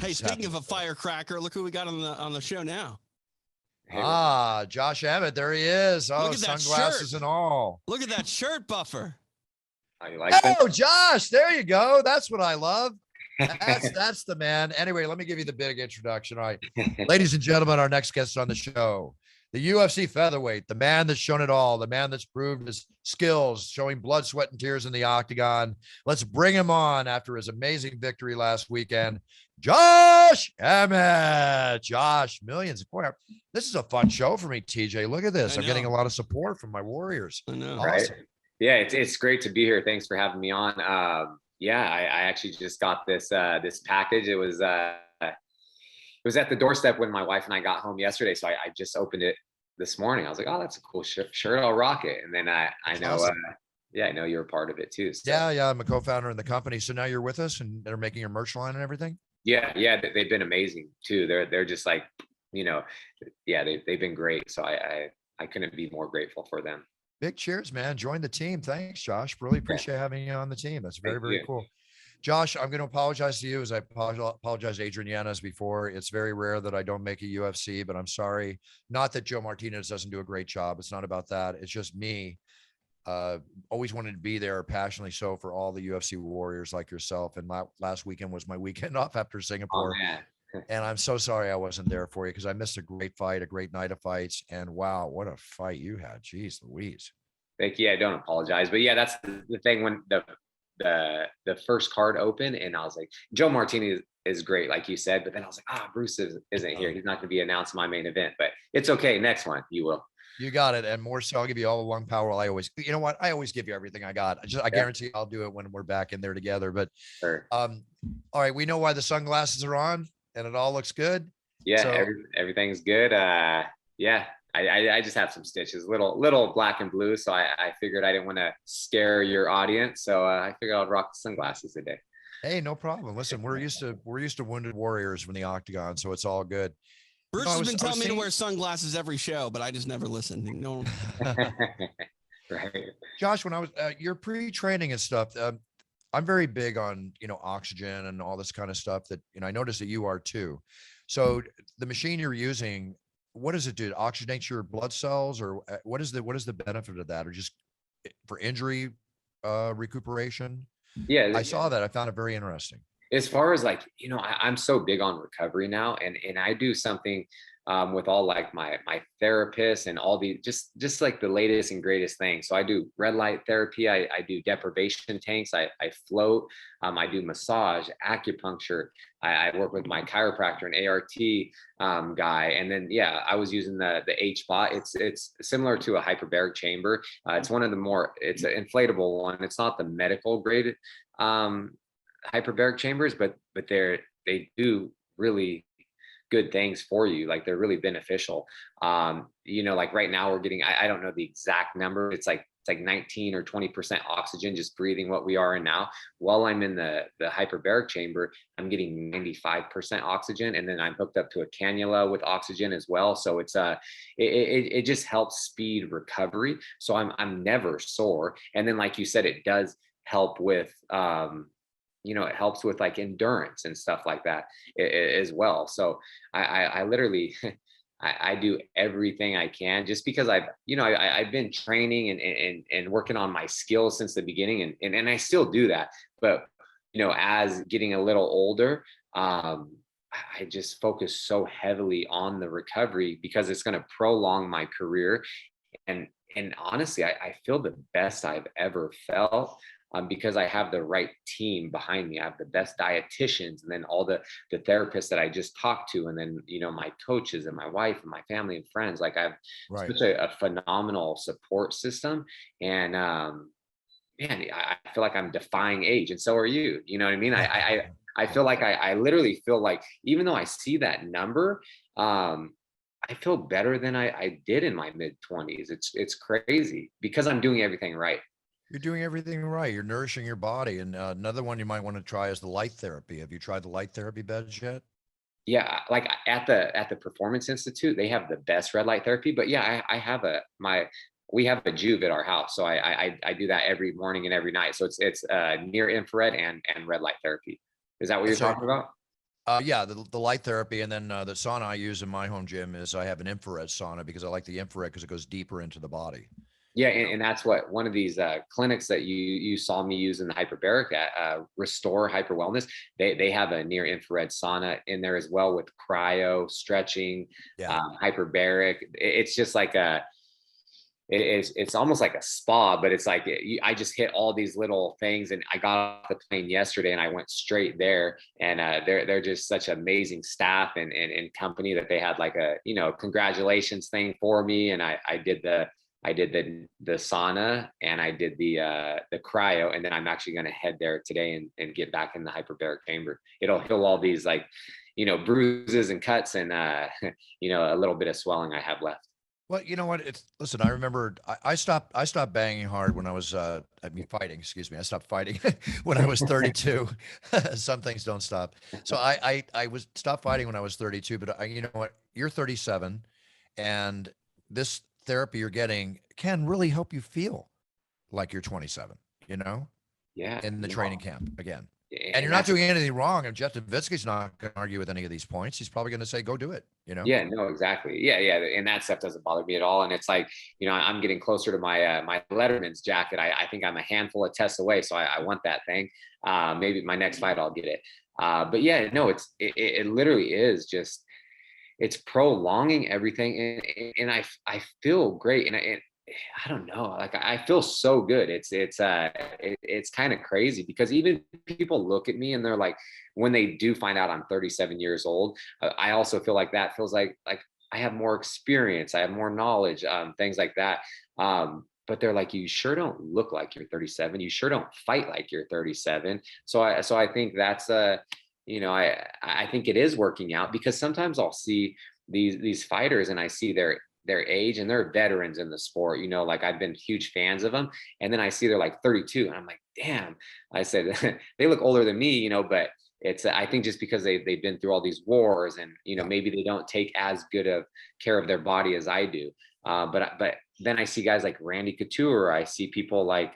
Hey, speaking of a firecracker, look who we got on the show now. Josh Emmett, there he is. Oh, sunglasses and all. Look at that shirt, Buffer. You like that? Josh, there you go. That's what I love. That's the man. Anyway, let me give you the big introduction. All right, ladies and gentlemen, our next guest on the show, the UFC featherweight, the man that's shown it all, the man that's proved his skills, showing blood, sweat, and tears in the octagon. Let's bring him on after his amazing victory last weekend. Josh Emmett. Josh, millions. Boy, this is a fun show for me, TJ. Look at this. I'm getting a lot of support from my Warriors. I know. Awesome. Right? Yeah, it's great to be here. Thanks for having me on. I actually just got this package. It was at the doorstep when my wife and I got home yesterday. So I just opened it this morning. I was like, oh, that's a cool shirt. I'll rock it. And then I know, awesome. I know you're a part of it too. So. Yeah. I'm a co-founder in the company. So now you're with us and they're making your merch line and everything. Yeah. They've been amazing too. They're just like, they've been great. So I couldn't be more grateful for them. Big cheers, man. Join the team. Thanks, Josh. Really appreciate having you on the team. That's very, very cool. Josh, I'm going to apologize to you as I apologize to Adrian Yanez before. It's very rare that I don't make a UFC, but I'm sorry. Not that Joe Martinez doesn't do a great job. It's not about that. It's just me. Always wanted to be there, passionately so, for all the UFC warriors like yourself. And last weekend was my weekend off after Singapore. Oh, man. And I'm so sorry I wasn't there for you because I missed a great fight, a great night of fights. And wow, what a fight you had. Jeez Louise. Thank you. I don't apologize. But yeah, that's the thing when the first card opened and I was like, Joe Martinez is great, like you said. But then I was like, Bruce isn't here. He's not going to be announced my main event. But it's okay. Next one, you will. You got it. And more so, I'll give you all the lung power. I always, you know what? I always give you everything I got. I guarantee I'll do it when we're back in there together. But sure. All right, we know why the sunglasses are on and it all looks good. Yeah, so, everything's good. Yeah, I just have some stitches, little black and blue. So I figured I didn't want to scare your audience. So I figured I'd rock the sunglasses today. Hey, no problem. Listen, we're used to wounded warriors from the octagon, so it's all good. Bruce has been telling me to wear sunglasses every show, but I just never listen. No. Right. Josh, when I was your pre-training and stuff, I'm very big on, oxygen and all this kind of stuff that, I noticed that you are too. So the machine you're using, what does it do? It oxygenates your blood cells, or what is the benefit of that, or just for injury recuperation? Yeah, I saw that. I found it very interesting. As far as I'm so big on recovery now, and I do something with all like my therapists and all the just like the latest and greatest things. So I do red light therapy, I do deprivation tanks, I float, I do massage, acupuncture, I work with my chiropractor and ART guy, and then I was using the H-bot. It's similar to a hyperbaric chamber. It's one of the more, it's an inflatable one. It's not the medical grade hyperbaric chambers, but they do really good things for you. Like they're really beneficial. Like right now we're getting, I don't know the exact number. It's like 19 or 20% oxygen, just breathing what we are in now. While I'm in the hyperbaric chamber, I'm getting 95% oxygen. And then I'm hooked up to a cannula with oxygen as well. So it's it just helps speed recovery. So I'm never sore. And then, like you said, it does help with, it helps with like endurance and stuff like that as well. So I literally, I do everything I can just because I've been training and working on my skills since the beginning, and I still do that. But, as getting a little older, I just focus so heavily on the recovery because it's going to prolong my career. And honestly, I feel the best I've ever felt. Because I have the right team behind me. I have the best dietitians, and then all the therapists that I just talked to, and then my coaches and my wife and my family and friends. Like I have such a phenomenal support system, and man, I feel like I'm defying age, and so are you. You know what I mean? I feel like I literally feel like, even though I see that number, I feel better than I did in my mid-20s. It's crazy because I'm doing everything right. You're doing everything right. You're nourishing your body. And another one you might want to try is the light therapy. Have you tried the light therapy beds yet? Yeah, like at the Performance Institute, they have the best red light therapy. But yeah, I have we have a Juve at our house, so I do that every morning and every night. So it's near infrared and red light therapy. Is that what you're talking about? Yeah, the light therapy, and then the sauna I use in my home gym is I have an infrared sauna because I like the infrared because it goes deeper into the body. Yeah, and that's what one of these clinics that you saw me use in the hyperbaric at Restore Hyper Wellness. They have a near infrared sauna in there as well with cryo, stretching, hyperbaric. It's just like it's almost like a spa, but it's like I just hit all these little things. And I got off the plane yesterday and I went straight there, and they're just such amazing staff and company that they had like a congratulations thing for me, and I did the sauna, and I did the cryo, and then I'm actually going to head there today and get back in the hyperbaric chamber. It'll heal all these bruises and cuts and a little bit of swelling I have left. Well, you know what? Listen, I remember I stopped banging hard when I was fighting. Excuse me. I stopped fighting when I was 32. Some things don't stop. So I was stopped fighting when I was 32. But you know what? You're 37, and this therapy you're getting can really help you feel like you're 27. Yeah. In the training camp again. And you're not doing anything wrong. And Jeff Nowitzki's not going to argue with any of these points. He's probably going to say, go do it, you know? Yeah, no, exactly. Yeah. And that stuff doesn't bother me at all. And it's like, you know, I'm getting closer to my, my Letterman's jacket. I think I'm a handful of tests away. So I want that thing. Maybe my next fight, I'll get it. But yeah, no, it literally is just, it's prolonging everything. And I feel great. And I don't know, like I feel so good. It's kind of crazy because even people look at me and they're like, when they do find out I'm 37 years old, I also feel like that feels like I have more experience, I have more knowledge, things like that. But they're like, you sure don't look like you're 37. You sure don't fight like you're 37. So I think that's you know, I think it is working out because sometimes I'll see these fighters and I see their age and they're veterans in the sport, you know, like I've been huge fans of them. And then I see they're like 32 and I'm like, damn, I said, they look older than me, you know, but it's, I think just because they've been through all these wars and, you know, maybe they don't take as good of care of their body as I do. But then I see guys like Randy Couture. I see people like,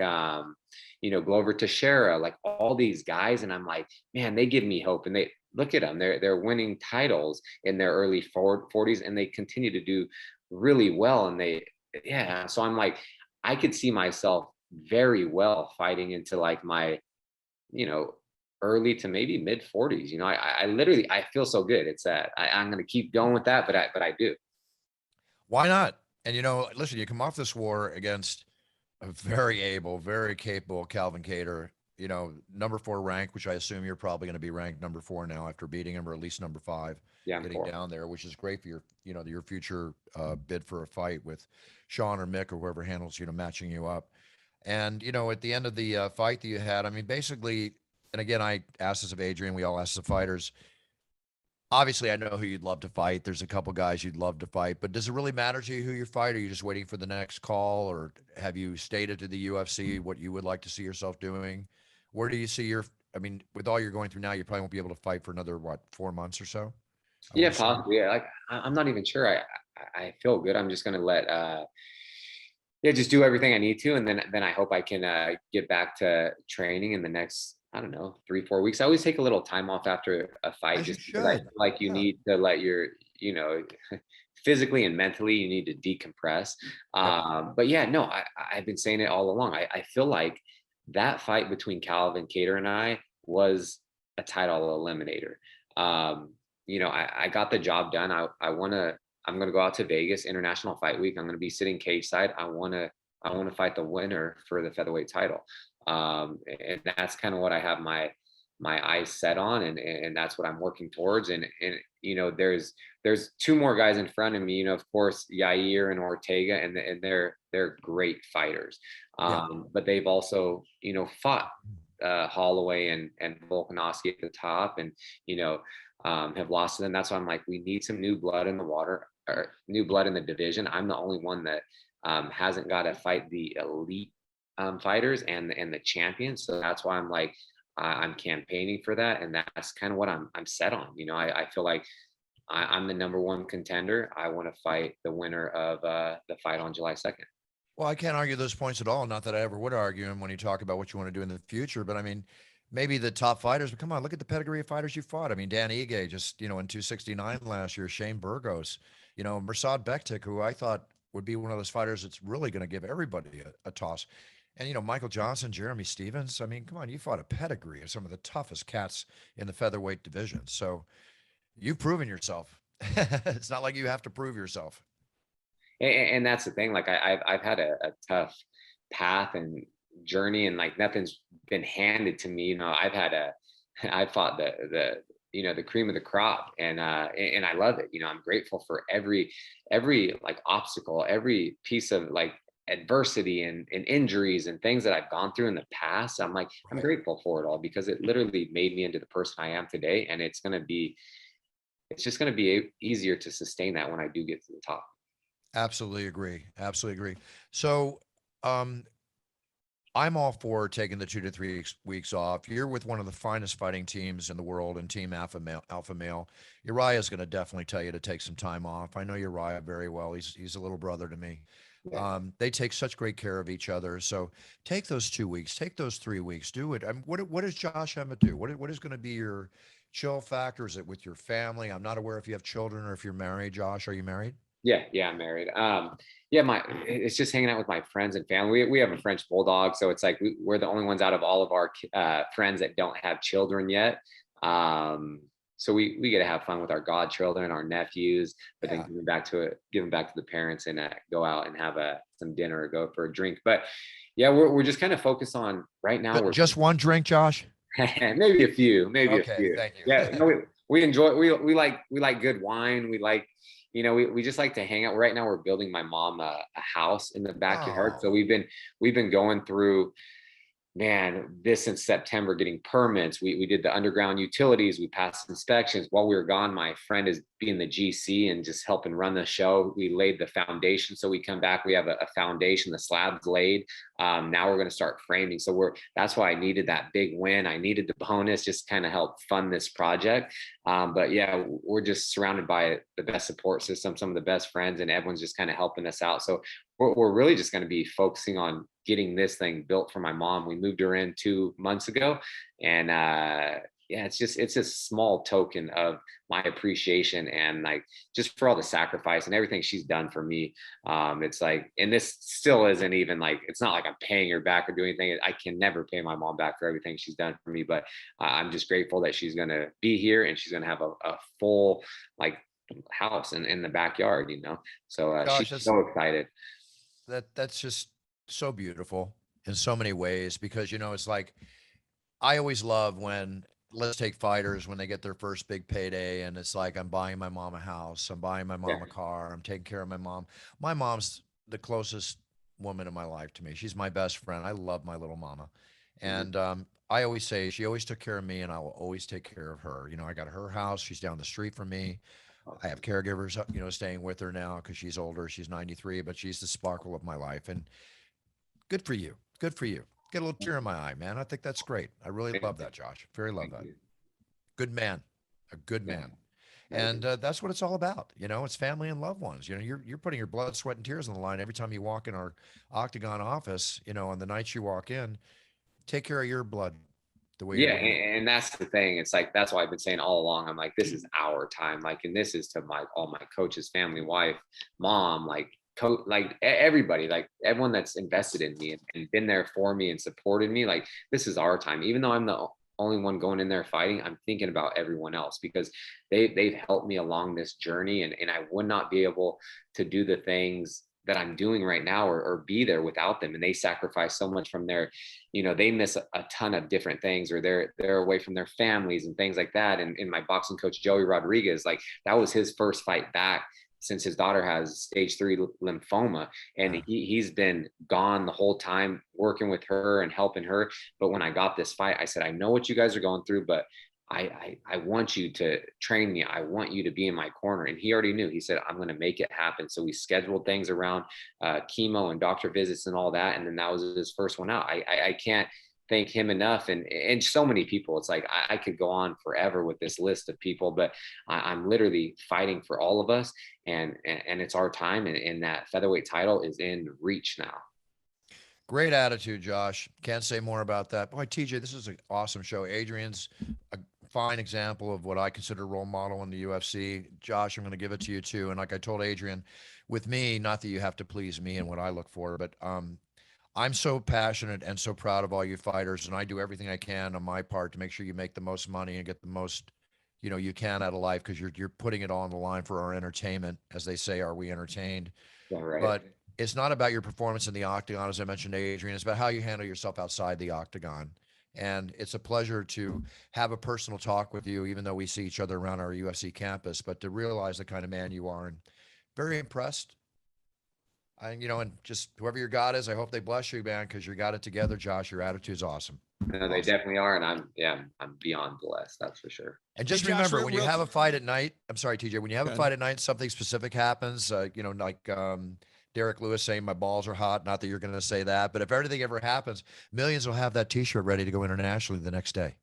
you know, Glover Teixeira, like all these guys. And I'm like, man, they give me hope. And they look at them, they're winning titles in their early 40s and they continue to do really well. And so I'm like, I could see myself very well fighting into like my, you know, early to maybe mid 40s. You know, I literally, I feel so good. It's that I'm going to keep going with that, but I do. Why not? And, you know, listen, you come off this war against a very able, very capable Calvin Kattar, you know, number 4 rank, which I assume you're probably going to be ranked number 4 now after beating him, or at least number 5, getting down there, which is great for your, you know, your future bid for a fight with Sean or Mick or whoever handles, you know, matching you up. And, you know, at the end of the fight that you had, I mean, basically, and again, I asked this of Adrian, we all asked the fighters. Obviously, I know who you'd love to fight. There's a couple guys you'd love to fight, but does it really matter to you who you fight? Are you just waiting for the next call, or have you stated to the UFC what you would like to see yourself doing? Where do you see your, I mean, with all you're going through now, you probably won't be able to fight for another, what, 4 months or so? Yeah, possibly. Yeah, like I'm not even sure. I feel good. I'm just gonna let just do everything I need to, and then I hope I can get back to training in the next, I don't know, 3-4 weeks. I always take a little time off after a fight, just because I feel like you need to let your, you know, physically and mentally, you need to decompress. But yeah, no, I've been saying it all along. I feel like that fight between Calvin Kattar and I was a title eliminator. You know, I got the job done. I'm going to go out to Vegas International Fight Week. I'm going to be sitting cage side. I want to fight the winner for the featherweight title. And that's kind of what I have my eyes set on, and that's what I'm working towards. And you know, there's 2 more guys in front of me, you know, of course, Yair and Ortega, and they're great fighters. But they've also, you know, fought Holloway and Volkanovski at the top, and, you know, have lost to them. That's why I'm like, we need some new blood in the water, or new blood in the division. I'm the only one that hasn't got to fight the elite fighters and the champions. So that's why I'm like, I'm campaigning for that, and that's kind of what I'm set on. You know, I feel like I'm the number 1 contender. I want to fight the winner of the fight on July 2nd. Well, I can't argue those points at all. Not that I ever would argue them when you talk about what you want to do in the future, but I mean, maybe the top fighters, but come on, look at the pedigree of fighters you fought. I mean, Dan Ige just, you know, in 269 last year, Shane Burgos, you know, Mirsad Bektik, who I thought would be one of those fighters that's really going to give everybody a toss. And, you know, Michael Johnson, Jeremy Stevens. I mean, come on, you fought a pedigree of some of the toughest cats in the featherweight division. So you've proven yourself. It's not like you have to prove yourself. And that's the thing. Like I've had a tough path and journey, and like nothing's been handed to me. You know, I fought the you know, the cream of the crop, and I love it. You know, I'm grateful for every like obstacle, every piece of like adversity and injuries and things that I've gone through in the past. I'm like, I'm grateful for it all, because it literally made me into the person I am today. And it's just going to be easier to sustain that when I do get to the top. Absolutely agree. Absolutely agree. So, I'm all for taking the 2 to 3 weeks off. You're with one of the finest fighting teams in the world, and Team Alpha Male. Uriah is going to definitely tell you to take some time off. I know Uriah very well. He's a little brother to me. Yeah. They take such great care of each other. So take those 2 weeks, take those 3 weeks, do it. What does Josh Emmett do? What is going to be your chill factor? Is it with your family? I'm not aware if you have children or if you're married. Josh, are you married? Yeah, I'm married. Yeah, it's just hanging out with my friends and family. We have a French bulldog, so it's like we're the only ones out of all of our friends that don't have children yet. So we get to have fun with our godchildren, our nephews, but then give them back to the parents and go out and have some dinner or go for a drink. But yeah, we're just kind of focused on right now. We're Just one drink, Josh? maybe a few. Okay, thank you. Yeah, we enjoy. We like good wine. We like. We just like to hang out. Right now, we're building my mom a house in the backyard. Oh. So we've been going through, man, this since September, getting permits. We did the underground utilities. We passed inspections. While we were gone, my friend is being the GC and just helping run the show. We laid the foundation. So we come back, we have a foundation, the slab's laid. Now we're going to start framing. So that's why I needed that big win. I needed the bonus just kind of help fund this project. But yeah, we're just surrounded by the best support system, some of the best friends, and everyone's just kind of helping us out. So we're really just going to be focusing on getting this thing built for my mom. We moved her in 2 months ago, and yeah, it's a small token of my appreciation and like just for all the sacrifice and everything she's done for me. It's like, and this still isn't even like, it's not like I'm paying her back or doing anything. I can never pay my mom back for everything she's done for me, but I'm just grateful that she's going to be here and she's going to have a full like house in the backyard, so Gosh, she's so excited. That's just so beautiful in so many ways, because it's like, I always love when, let's take fighters, when they get their first big payday and it's like, I'm buying my mom a house, I'm buying my mom a car, I'm taking care of my mom. My mom's the closest woman in my life to me. She's my best friend. I love my little mama. And I always say she always took care of me and I will always take care of her. I got her house. She's down the street from me. I have caregivers, staying with her now because she's older. She's 93, but she's the sparkle of my life. And good for you. Good for you. Get a little tear in my eye, man. I think that's great. I really love that, Josh. Very love that. Good man. A good man. And that's what it's all about. It's family and loved ones. You're putting your blood, sweat, and tears on the line every time you walk in our Octagon office. On the nights you walk in, take care of your blood the way. Yeah, and that's the thing. It's like, that's why I've been saying all along. I'm like, this is our time. Like, and this is to all my coaches, family, wife, mom, like everybody, like everyone that's invested in me and been there for me and supported me. Like, this is our time. Even though I'm the only one going in there fighting, I'm thinking about everyone else because they've helped me along this journey, and I would not be able to do the things that I'm doing right now or be there without them. And they sacrifice so much from their, they miss a ton of different things, or they're away from their families and things like that. And my boxing coach, Joey Rodriguez, like that was his first fight back since his daughter has stage 3 lymphoma. And he's been gone the whole time working with her and helping her. But when I got this fight, I said, I know what you guys are going through, but I want you to train me. I want you to be in my corner. And he already knew. He said, I'm going to make it happen. So we scheduled things around chemo and doctor visits and all that. And then that was his first one out. I can't thank him enough. And so many people. It's like I could go on forever with this list of people, but I'm literally fighting for all of us. And it's our time. And that featherweight title is in reach now. Great attitude, Josh. Can't say more about that. Boy, TJ, this is an awesome show. Adrian's a fine example of what I consider a role model in the UFC. Josh, I'm going to give it to you too. And like I told Adrian, with me, not that you have to please me and what I look for, but I'm so passionate and so proud of all you fighters, and I do everything I can on my part to make sure you make the most money and get the most, you can out of life, because you're putting it all on the line for our entertainment. As they say, are we entertained? Yeah, right. But it's not about your performance in the octagon, as I mentioned to Adrian. It's about how you handle yourself outside the octagon. And it's a pleasure to have a personal talk with you, even though we see each other around our UFC campus, but to realize the kind of man you are. And very impressed. And just whoever your God is, I hope they bless you, man, because you got it together, Josh. Your attitude's awesome. No, they definitely are. And I'm beyond blessed. That's for sure. And just remember, when you have a fight at night, I'm sorry, TJ, when you have a fight at night, something specific happens, like Derek Lewis saying my balls are hot. Not that you're going to say that, but if anything ever happens, millions will have that t-shirt ready to go internationally the next day.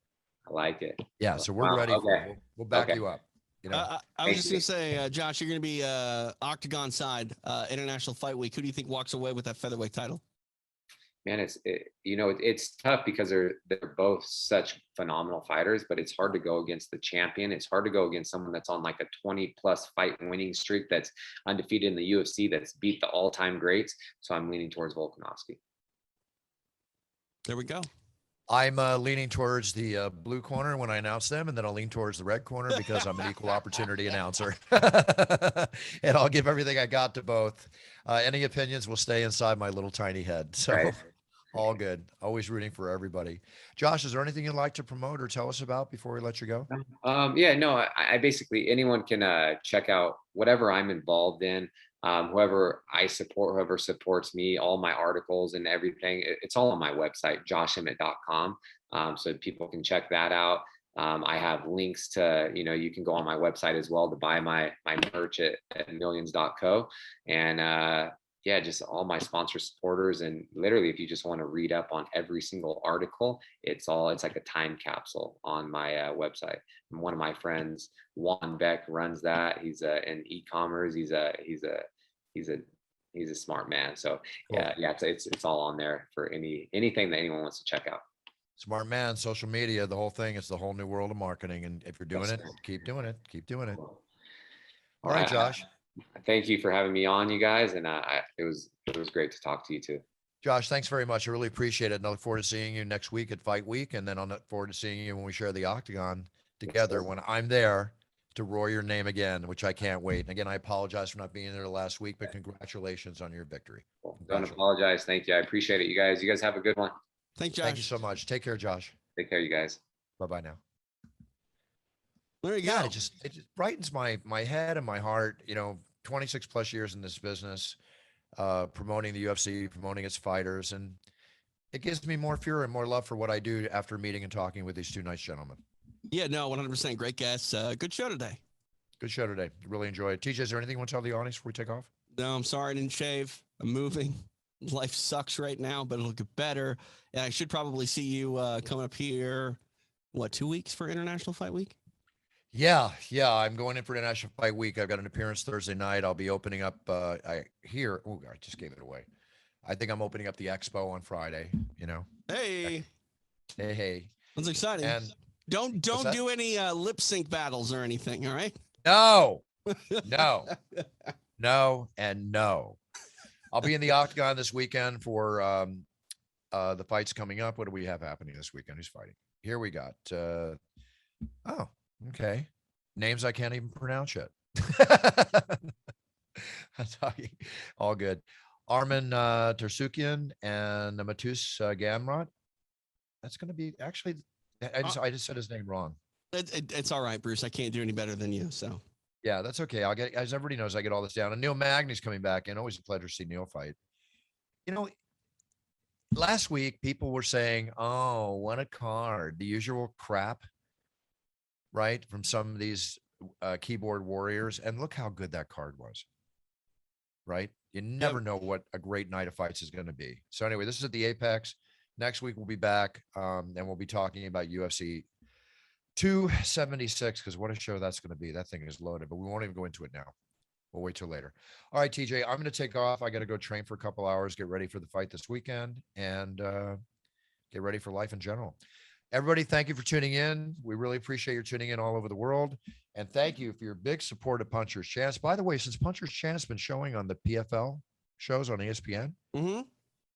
I like it. Yeah. So we're ready. Okay. We'll back you up. You know, I was just going to say, Josh, you're going to be Octagon side, International Fight Week. Who do you think walks away with that featherweight title? Man, it's tough because they're both such phenomenal fighters, but it's hard to go against the champion. It's hard to go against someone that's on like a 20 plus fight winning streak, that's undefeated in the UFC, that's beat the all-time greats. So I'm leaning towards Volkanovski. There we go. I'm leaning towards the blue corner when I announce them, and then I'll lean towards the red corner because I'm an equal opportunity announcer. And I'll give everything I got to both. Any opinions will stay inside my little tiny head. So Right. All good. Always rooting for everybody. Josh, is there anything you'd like to promote or tell us about before we let you go? Yeah, no, I basically, anyone can check out whatever I'm involved in. Whoever I support, whoever supports me, all my articles and everything, it's all on my website, joshemmett.com. So people can check that out. I have links to, you can go on my website as well to buy my merch at millions.co. And yeah, just all my sponsor supporters. And literally, if you just want to read up on every single article, it's like a time capsule on my website. And one of my friends, Juan Beck, runs that. He's in e-commerce. He's a smart man. So Cool. yeah, it's all on there for anything that anyone wants to check out. Smart man, social media, the whole thing. It's the whole new world of marketing. And if you're doing it, keep doing it. Keep doing it. All right, Josh. Thank you for having me on, you guys. And it was great to talk to you too. Josh, thanks very much. I really appreciate it. And I look forward to seeing you next week at Fight Week. And then I'll look forward to seeing you when we share the Octagon together, when I'm there to roar your name again, which I can't wait. And again, I apologize for not being there last week, but congratulations on your victory. Don't apologize. Thank you. I appreciate it, you guys. You guys have a good one. Thanks, Josh. Thank you so much. Take care, Josh. Take care, you guys. Bye-bye now. There you Yeah, go. it just brightens my head and my heart. 26 plus years in this business, promoting the UFC, promoting its fighters. And it gives me more fury and more love for what I do after meeting and talking with these two nice gentlemen. Yeah, no, 100%. Great guests. Good show today. Good show today. Really enjoyed it. TJ, is there anything you want to tell the audience before we take off? No, I'm sorry I didn't shave. I'm moving. Life sucks right now, but it'll get better. And I should probably see you coming up here, 2 weeks for International Fight Week? Yeah. I'm going in for International Fight Week. I've got an appearance Thursday night. I'll be opening up I just gave it away. I think I'm opening up the expo on Friday, Hey. Hey. That's exciting. And don't do any lip sync battles or anything, all right? No. And no. I'll be in the Octagon this weekend for the fights coming up. What do we have happening this weekend? Who's fighting? Here we got okay. Names I can't even pronounce yet. All good. Armin Tersukian and Matus Gamrot. That's going to be actually. I just said his name wrong. It's all right, Bruce. I can't do any better than you. So yeah, that's okay. I'll get, as everybody knows, I get all this down. And Neil Magny's coming back in. Always a pleasure to see Neil fight. Last week people were saying, "Oh, what a card!" The usual crap, right? From some of these keyboard warriors, and look how good that card was. Right? You never know what a great night of fights is going to be. So anyway, this is at the Apex. Next week we'll be back, and we'll be talking about UFC 276, because what a show that's going to be. That thing is loaded, but we won't even go into it now. We'll wait till later. All right, TJ, I'm going to take off. I got to go train for a couple hours, get ready for the fight this weekend, and get ready for life in general. Everybody, thank you for tuning in. We really appreciate your tuning in all over the world. And thank you for your big support of Puncher's Chance. By the way, since Puncher's Chance has been showing on the PFL shows on ESPN,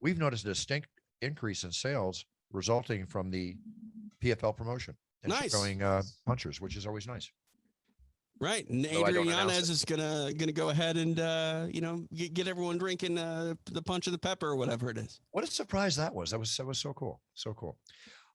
we've noticed a distinct increase in sales resulting from the PFL promotion. And nice. Showing punchers, which is always nice. Right. And Adrian Yanez is gonna go ahead and get everyone drinking the punch of the pepper or whatever it is. What a surprise that was. That was so cool. So cool.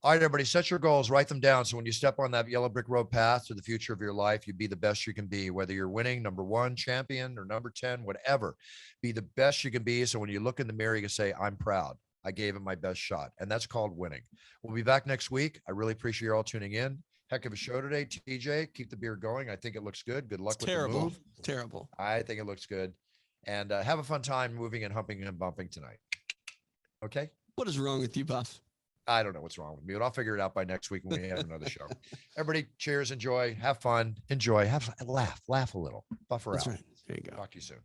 All right, everybody, set your goals, write them down. So when you step on that yellow brick road path to the future of your life, you be the best you can be, whether you're winning number 1 champion or number 10, whatever, be the best you can be. So when you look in the mirror, you can say, I'm proud. I gave it my best shot. And that's called winning. We'll be back next week. I really appreciate you all tuning in. Heck of a show today, TJ. Keep the beer going. I think it looks good. Good luck with the move. Terrible. I think it looks good. And have a fun time moving and humping and bumping tonight. Okay? What is wrong with you, Buff? I don't know what's wrong with me, but I'll figure it out by next week when we have another show. Everybody, cheers, enjoy, have fun, enjoy, laugh a little, buffer That's out. right. There you go. Talk to you soon.